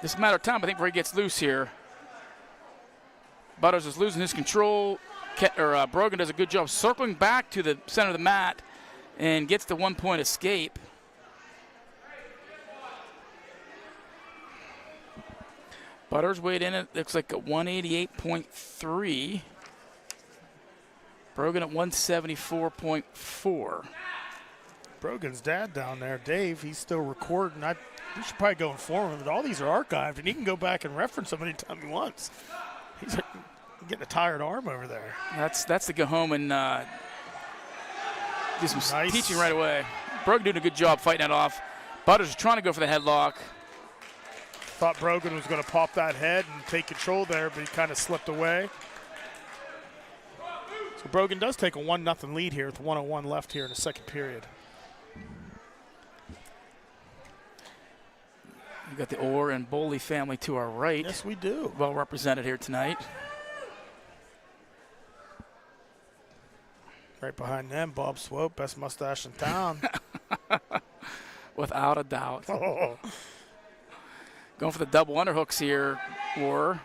A: Just a matter of time, I think, before he gets loose here. Butters is losing his control. Brogan does a good job circling back to the center of the mat and gets the 1-point escape. Butters weighed in at, looks like, at 188.3. Brogan at 174.4.
G: Brogan's dad down there, Dave, he's still recording. We should probably go inform him that all these are archived, and he can go back and reference them anytime he wants. He's getting a tired arm over there.
A: That's to go home and do some
G: Nice.
A: teaching right away. Brogan doing a good job fighting that off. Butters is trying to go for the headlock.
G: Thought Brogan was going to pop that head and take control there, but he kind of slipped away. So Brogan does take a 1-0 lead here with 1:01 left here in the second period.
A: We've got the Orr and Boley family to our right.
G: Yes, we do.
A: Well represented here tonight.
G: Right behind them, Bob Swope, best mustache in town.
A: Without a doubt.
G: Oh.
A: Going for the double underhooks here, Orr.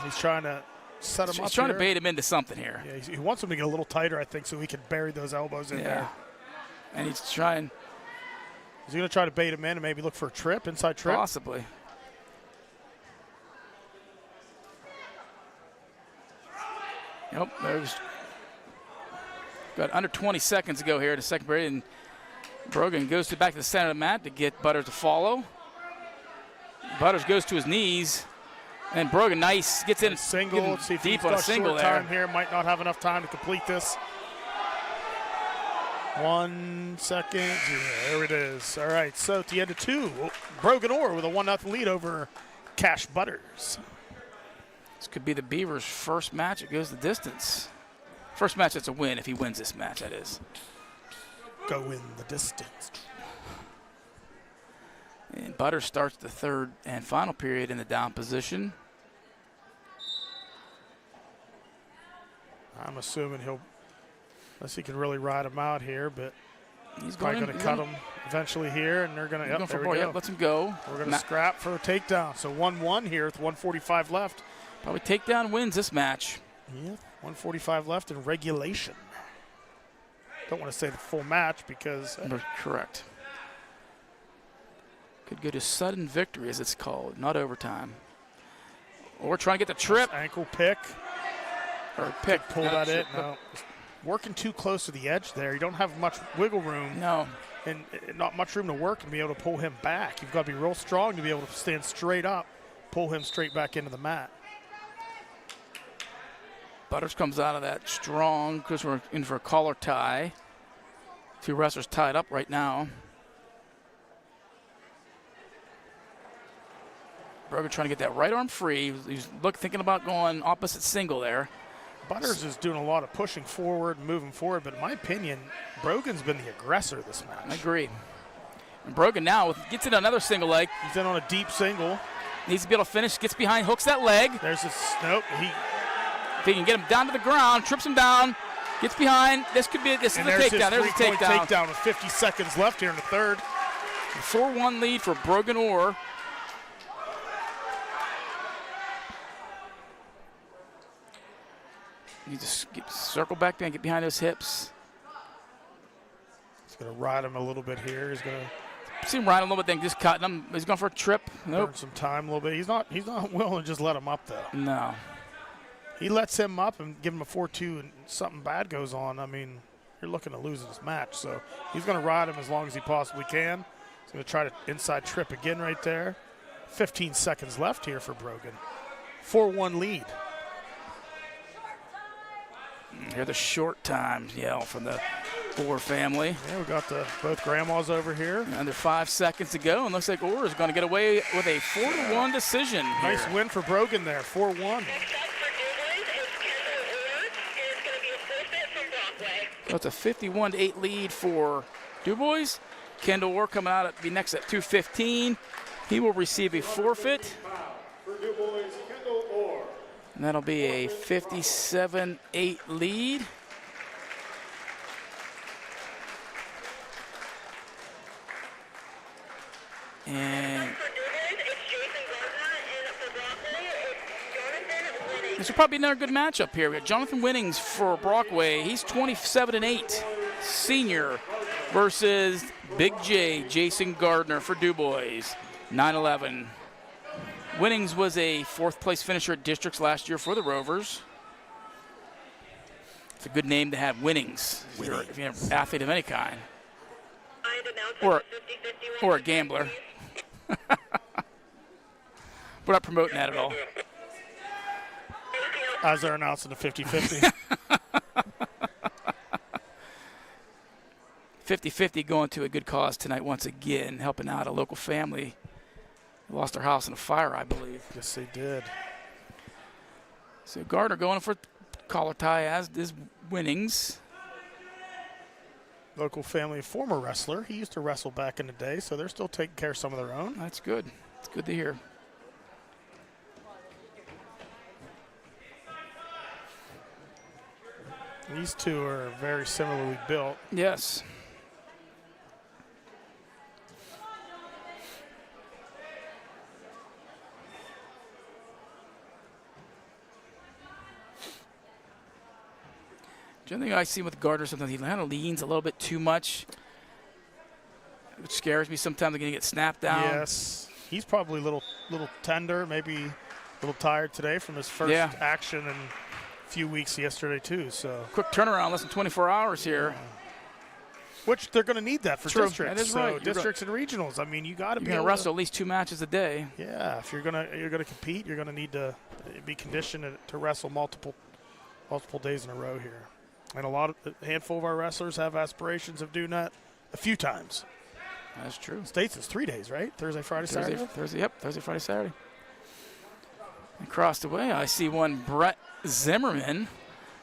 G: He's trying to set him up.
A: He's trying
G: here.
A: to bait him into something here.
G: Yeah, he wants him to get a little tighter, I think, so he can bury those elbows in there.
A: And he's trying.
G: Is he going to try to bait him in and maybe look for a trip, inside trip?
A: Possibly. Yep, there's got under 20 seconds to go here in the second period, and Brogan goes back to the center of the mat to get Butters to follow. Butters goes to his knees, and Brogan gets in
G: Single. Let's see if he's
A: deep on
G: got
A: a single
G: short
A: there.
G: time here. Might not have enough time to complete this. 1 second. Yeah, there it is. All right, so at the end of 2, Brogan Orr with a 1-0 lead over Cash Butters.
A: This could be the Beavers' first match. It goes the distance. First match, it's a win if he wins this match, that is.
G: Go in the distance.
A: And Butters starts the third and final period in the down position.
G: I'm assuming unless he can really ride him out here, but
A: He's
G: probably going to cut him eventually here, and they're going to, there we go.
A: Lets him go.
G: We're going to scrap for a takedown. So 1-1 here with 1:45 left.
A: Probably takedown wins this match.
G: Yeah, 1:45 left in regulation. Don't want to say the full match because
A: Correct. Could go to sudden victory, as it's called, not overtime. Or trying to get the trip.
G: Ankle pick.
A: Or pick.
G: Pull that in. No. Working too close to the edge there. You don't have much wiggle room.
A: No.
G: and not much room to work and be able to pull him back. You've got to be real strong to be able to stand straight up, pull him straight back into the mat.
A: Butters comes out of that strong because we're in for a collar tie. Two wrestlers tied up right now. Brogan trying to get that right arm free. He's thinking about going opposite single there.
G: Butters is doing a lot of pushing forward and moving forward, but in my opinion, Brogan's been the aggressor this match.
A: I agree. And Brogan now gets in another single leg.
G: He's in on a deep single.
A: Needs to be able to finish. Gets behind, hooks that leg.
G: There's a nope.
A: If he can get him down to the ground, trips him down, gets behind. This is a takedown. There's a takedown.
G: Takedown with 50 seconds left here in the third.
A: 4-1 lead for Brogan Orr. You just circle back there and get behind those hips.
G: He's going to ride him a little bit here. He's going to
A: see him ride a little bit, then just cutting him. He's going for a trip. Nope.
G: burn some time a little bit. He's not willing to just let him up, though.
A: No.
G: He lets him up and give him a 4-2 and something bad goes on. I mean, you're looking to lose this match. So he's going to ride him as long as he possibly can. He's going to try to inside trip again right there. 15 seconds left here for Brogan. 4-1 lead.
A: Hear the short times yell from the Orr family.
G: Yeah, we got both grandmas over here.
A: Under 5 seconds to go, and looks like Orr is going to get away with a 4-1 decision.
G: Nice win for Brogan there, 4-1.
F: Next up for DuBois is Kendall Orr, and it's going to be a forfeit from Brockway.
A: So it's a 51-8 lead for DuBois. Kendall Orr coming out be next at 2:15. He will receive a forfeit.
E: For DuBois, Kendall Orr.
A: And that'll be a 57-8 lead. And
F: For DuBois, it's Jason Gardner, and for Brockway, it's Jonathan Winning.
A: this will probably be another good matchup here. We got Jonathan Winnings for Brockway. He's 27-8, senior, versus Big J, Jason Gardner for DuBois, 9-11. Winnings was a 4th place finisher at districts last year for the Rovers. It's a good name to have, Winnings, if you're an athlete of any kind. Or a gambler. We're not promoting that at all.
G: As they're announcing the 50-50.
A: 50-50 going to a good cause tonight once again, helping out a local family. They lost their house in a fire, I believe.
G: Yes, they did.
A: So Gardner going for collar tie, as is Winnings.
G: Local family, former wrestler. He used to wrestle back in the day, so they're still taking care of some of their own.
A: That's good. It's good to hear.
G: These two are very similarly built.
A: Yes. The only thing I see with Gardner, sometimes he kind of leans a little bit too much, which scares me. Sometimes they're going to get snapped down.
G: Yes. He's probably a little tender, maybe a little tired today from his first action in a few weeks yesterday, too. So
A: quick turnaround, less than 24 hours here.
G: Which they're going to need that for districts.
A: That is
G: so
A: right.
G: Districts and regionals. I mean, you got to be
A: able to wrestle at least 2 matches a day.
G: Yeah, if you're gonna compete, you're gonna need to be conditioned to wrestle multiple days in a row here. And a handful of our wrestlers have aspirations of doing that a few times.
A: That's true.
G: States is 3 days, right? Thursday, Friday, Saturday?
A: Thursday, Friday, Saturday. Across the way, I see one Brett Zimmerman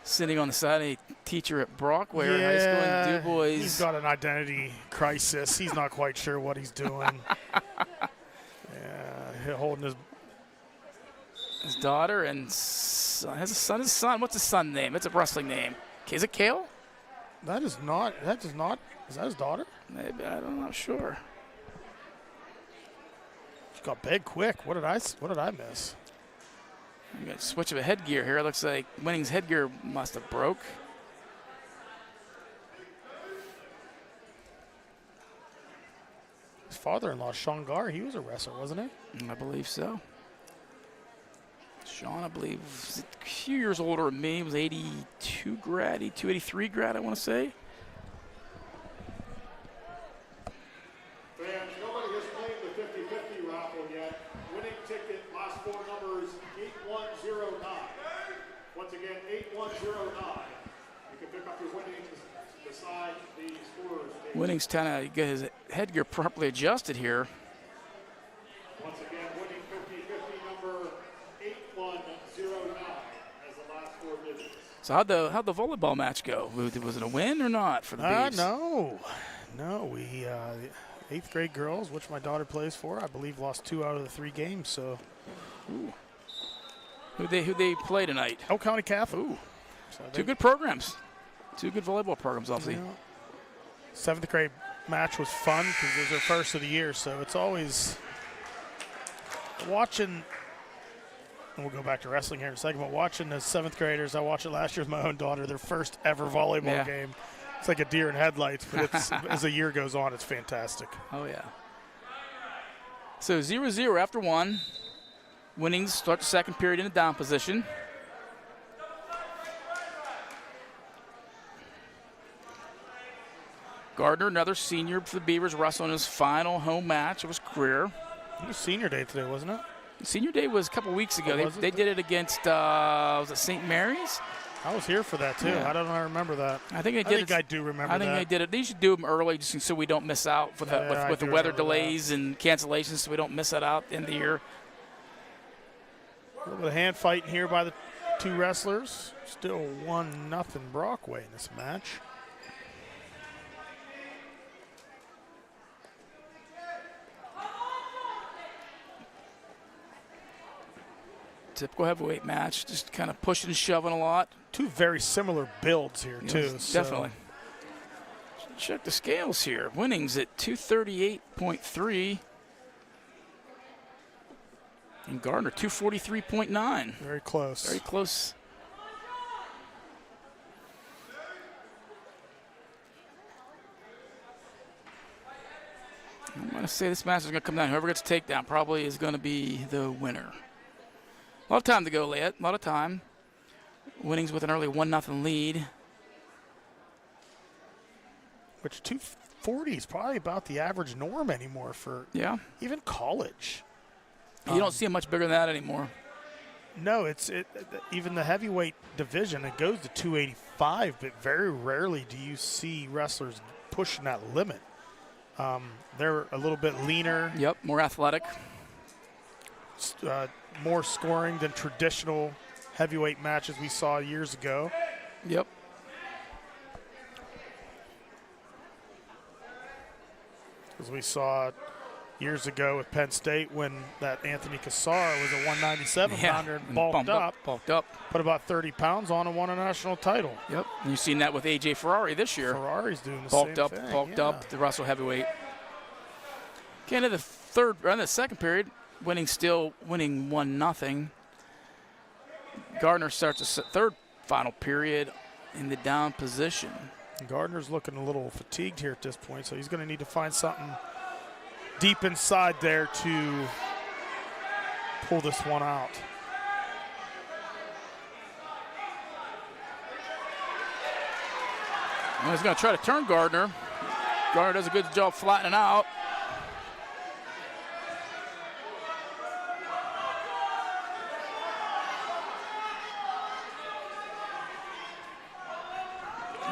A: sitting on the side, a teacher at Brockway High School in DuBois.
G: He's got an identity crisis. He's not quite sure what he's doing. Holding his
A: daughter and son. Has a son. His son. What's his son's name? It's a wrestling name. Is it Kale?
G: That is not. Is that his daughter?
A: Maybe. I'm not sure.
G: She got big quick. What did I miss?
A: You got a switch of a headgear here. It looks like Winning's headgear must have broke.
G: His father-in-law, Sean Gar, he was a wrestler, wasn't he?
A: I believe so. Sean, I believe, was a few years older than me. He was 82 grad, 82, 83 grad, I want to say.
E: You can pick up your winnings beside the scorers table.
A: Winnings trying to get his headgear properly adjusted here.
E: Once again, winning 50-50, number 8109 as the last four digits.
A: So how'd the volleyball match go? Was it a win or not for the Beavs?
G: No. We the 8th grade girls, which my daughter plays for, I believe lost 2 out of the 3 games. So,
A: Who they play tonight?
G: Elk County Catholic.
A: Ooh,
G: So
A: two good programs. Two good volleyball programs, obviously.
G: Yeah. 7th grade match was fun because it was their first of the year. So it's always watching. And we'll go back to wrestling here in a second. But watching the 7th graders, I watched it last year with my own daughter. Their first ever volleyball game. It's like a deer in headlights, but it's, as the year goes on, it's fantastic.
A: Oh, yeah. So 0-0 after 1. Winnings start the second period in a down position. Gardner, another senior for the Beavers, wrestling his final home match of his career.
G: It was senior day today, wasn't it?
A: Senior day was a couple weeks ago. They did it against, was it St. Mary's?
G: I was here for that, too.
A: Yeah.
G: I don't know. I remember that.
A: I think I
G: do remember that.
A: I think they did it. They should do them early just so we don't miss out with the weather delays and cancellations, so we don't miss that out in the year.
G: A little bit of hand fighting here by the 2 wrestlers. Still 1-0 Brockway in this match.
A: Typical heavyweight match, just kind of pushing and shoving a lot.
G: 2 very similar builds here, too.
A: Definitely. Check the scales here. Winnings at 238.3. And Gardner, 243.9.
G: Very close.
A: Very close. I'm going to say this match is going to come down. Whoever gets a takedown probably is going to be the winner. A lot of time to go, Leah. A lot of time. Winnings with an early 1-0 lead.
G: Which 240 is probably about the average norm anymore for even college.
A: You don't see it much bigger than that anymore.
G: No, even the heavyweight division, it goes to 285, but very rarely do you see wrestlers pushing that limit. They're a little bit leaner.
A: Yep, more athletic.
G: More scoring than traditional heavyweight matches we saw years ago.
A: Yep.
G: As we saw years ago with Penn State when that Anthony Cassar was a 197-pounder and bulked up, put about 30 pounds on and won a national title.
A: Yep. And you've seen that with A.J. Ferrari this year.
G: Ferrari's doing the same thing.
A: Bulked up to wrestle heavyweight. Okay, into the second period. Winnings 1-0. Gardner starts the third final period in the down position.
G: Gardner's looking a little fatigued here at this point, so he's going to need to find something deep inside there to pull this one out.
A: Well, he's going to try to turn Gardner. Gardner does a good job flattening out.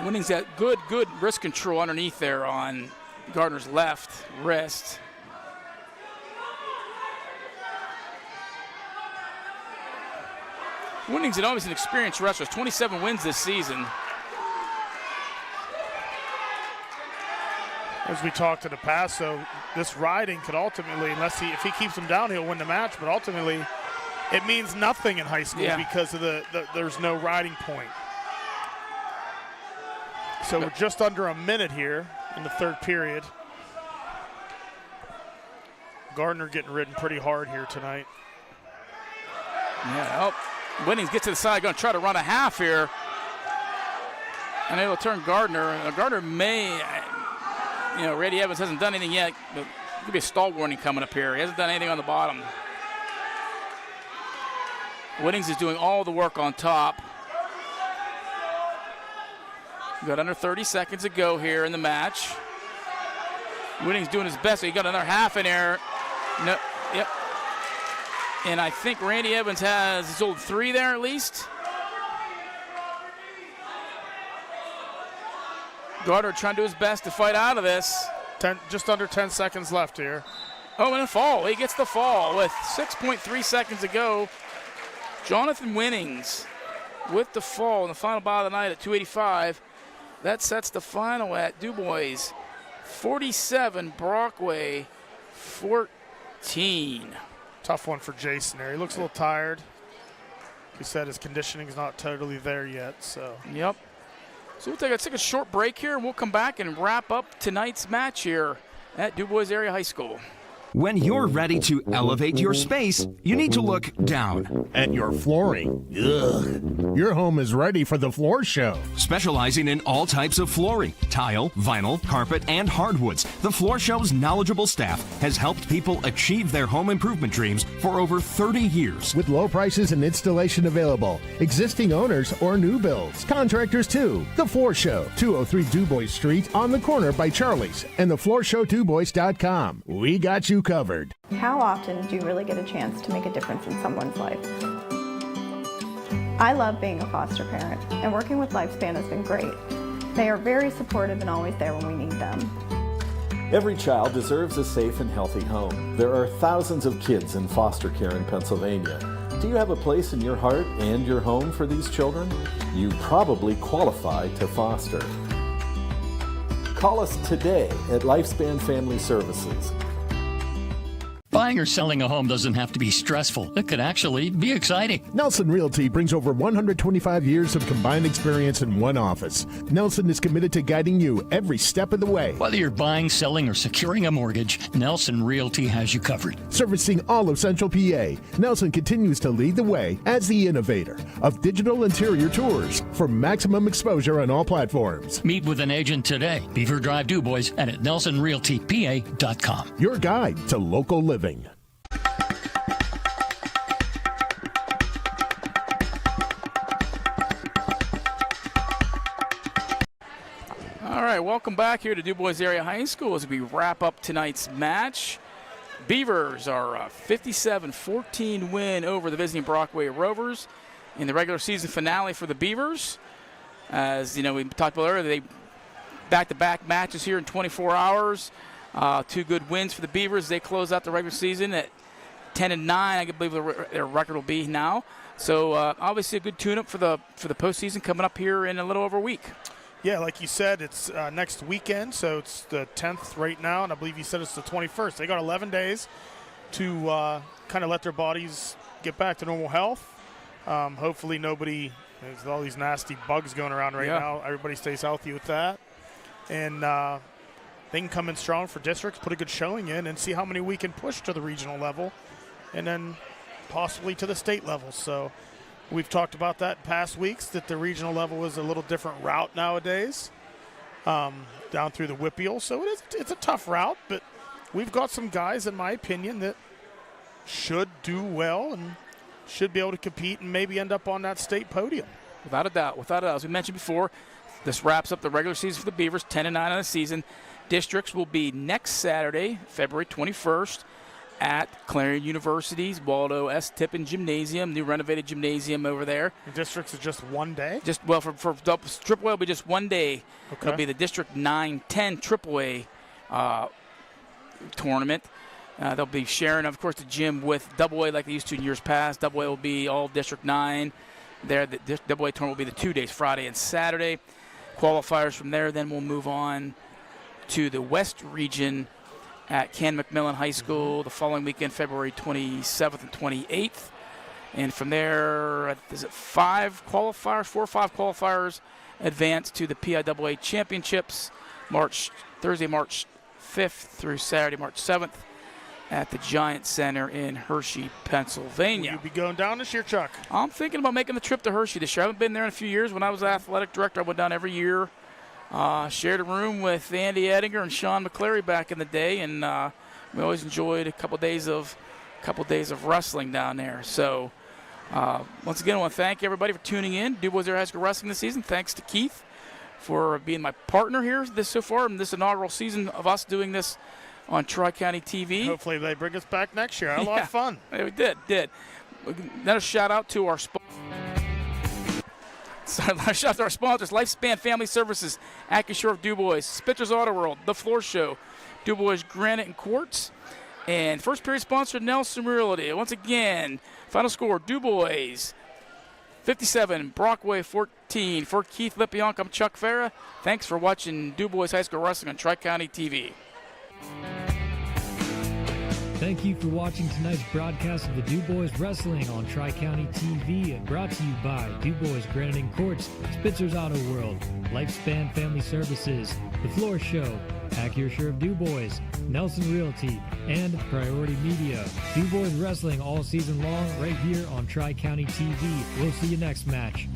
A: Winnings got good wrist control underneath there on Gardner's left wrist. Winnings is always an experienced wrestler. 27 wins this season.
G: As we talked in the past, so this riding could ultimately, if he keeps him down, he'll win the match. But ultimately, it means nothing in high school because of there's no riding point. So we're just under a minute here in the third period. Gardner getting ridden pretty hard here tonight.
A: Yeah, Winnings gets to the side, going to try to run a half here. And they will turn Gardner. Gardner may, Randy Evans hasn't done anything yet, but there could be a stall warning coming up here. He hasn't done anything on the bottom. Winnings is doing all the work on top. We've got under 30 seconds to go here in the match. Winnings doing his best. He got another half in there. No, yep. And I think Randy Evans has his old 3 there at least. Gardner trying to do his best to fight out of this.
G: Just under 10 seconds left here.
A: Oh, and a fall. He gets the fall with 6.3 seconds to go. Jonathan Winnings with the fall in the final bout of the night at 285. That sets the final at DuBois 47, Brockway 14.
G: Tough one for Jason there. He looks a little tired. He said his conditioning is not totally there yet. So.
A: Yep. So let's take a short break here, and we'll come back and wrap up tonight's match here at DuBois Area High School.
H: When you're ready to elevate your space, you need to look down
I: at your flooring. Ugh. Your home is ready for the Floor Show.
H: Specializing in all types of flooring, tile, vinyl, carpet, and hardwoods, the Floor Show's knowledgeable staff has helped people achieve their home improvement dreams for over 30 years.
I: With low prices and installation available, existing owners or new builds, contractors too. The Floor Show, 203 DuBois Street on the corner by Charlie's and thefloorshowdubois.com. We got you covered.
J: How often do you really get a chance to make a difference in someone's life? I love being a foster parent, and working with Lifespan has been great. They are very supportive and always there when we need them.
K: Every child deserves a safe and healthy home. There are thousands of kids in foster care in Pennsylvania. Do you have a place in your heart and your home for these children? You probably qualify to foster. Call us today at Lifespan Family Services.
L: Buying or selling a home doesn't have to be stressful. It could actually be exciting.
I: Nelson Realty brings over 125 years of combined experience in one office. Nelson is committed to guiding you every step of the way.
L: Whether you're buying, selling, or securing a mortgage, Nelson Realty has you covered.
I: Servicing all of Central PA, Nelson continues to lead the way as the innovator of digital interior tours for maximum exposure on all platforms.
L: Meet with an agent today. Beaver Drive DuBois and at NelsonRealtyPA.com.
I: Your guide to local living.
A: All right, welcome back here to DuBois Area High School as we wrap up tonight's match. Beavers are a 57-14 win over the visiting Brockway Rovers in the regular season finale for the Beavers. As you know, we talked about earlier, they back-to-back matches here in 24 hours. Two good wins for the Beavers. They close out the regular season at 10-9. I believe their record will be now. So obviously a good tune-up for the postseason coming up here in a little over a week.
G: Yeah, like you said, it's next weekend, so it's the 10th right now, and I believe you said it's the 21st. They got 11 days to kind of let their bodies get back to normal health. Hopefully nobody, there's all these nasty bugs going around right now. Everybody stays healthy with that. And they can come in strong for districts, put a good showing in, and see how many we can push to the regional level and then possibly to the state level. So we've talked about that in past weeks, that the regional level is a little different route nowadays, down through the Whippeal. So it's a tough route, but we've got some guys, in my opinion, that should do well and should be able to compete and maybe end up on that state podium.
A: Without a doubt. Without a doubt. As we mentioned before, this wraps up the regular season for the Beavers, 10-9 on the season. Districts will be next Saturday, February 21st, at Clarion University's Waldo S. Tippin Gymnasium, new renovated gymnasium over there.
G: The districts is just one day?
A: For AAA, it'll be just one day.
G: Okay.
A: It'll be the District 9-10 AAA tournament. They'll be sharing, of course, the gym with AA like they used to in years past. AA will be all District 9. There, the AA tournament will be the 2 days, Friday and Saturday. Qualifiers from there, then we'll move on to the West Region at Can McMillan High School the following weekend, February 27th and 28th. And from there, is it 4 or 5 qualifiers advance to the PIAA Championships, Thursday, March 5th through Saturday, March 7th at the Giant Center in Hershey, Pennsylvania.
G: Will you be going down this year, Chuck?
A: I'm thinking about making the trip to Hershey this year. I haven't been there in a few years. When I was athletic director, I went down every year. Shared a room with Andy Ettinger and Sean McClary back in the day, and we always enjoyed a couple days of wrestling down there. So once again, I want to thank everybody for tuning in. DuBois Area High School Wrestling this season. Thanks to Keith for being my partner here so far in this inaugural season of us doing this on Tri-County TV.
G: Hopefully they bring us back next year. I had a lot of fun.
A: We did. Another shout out to our Shout out to our sponsors, Lifespan Family Services, AccuSure of DuBois, Spitzer's Auto World, The Floor Show, DuBois Granite and Quartz, and first period sponsor, Nelson Realty. Once again, final score, DuBois 57, Brockway 14. For Keith Lipionk, I'm Chuck Farah. Thanks for watching DuBois High School Wrestling on Tri-County TV.
C: Thank you for watching tonight's broadcast of the DuBois Wrestling on Tri-County TV, brought to you by DuBois Granite and Quartz, Spitzer's Auto World, Lifespan Family Services, The Floor Show, AccuSure of DuBois, Nelson Realty, and Priority Media. DuBois Wrestling all season long right here on Tri-County TV. We'll see you next match.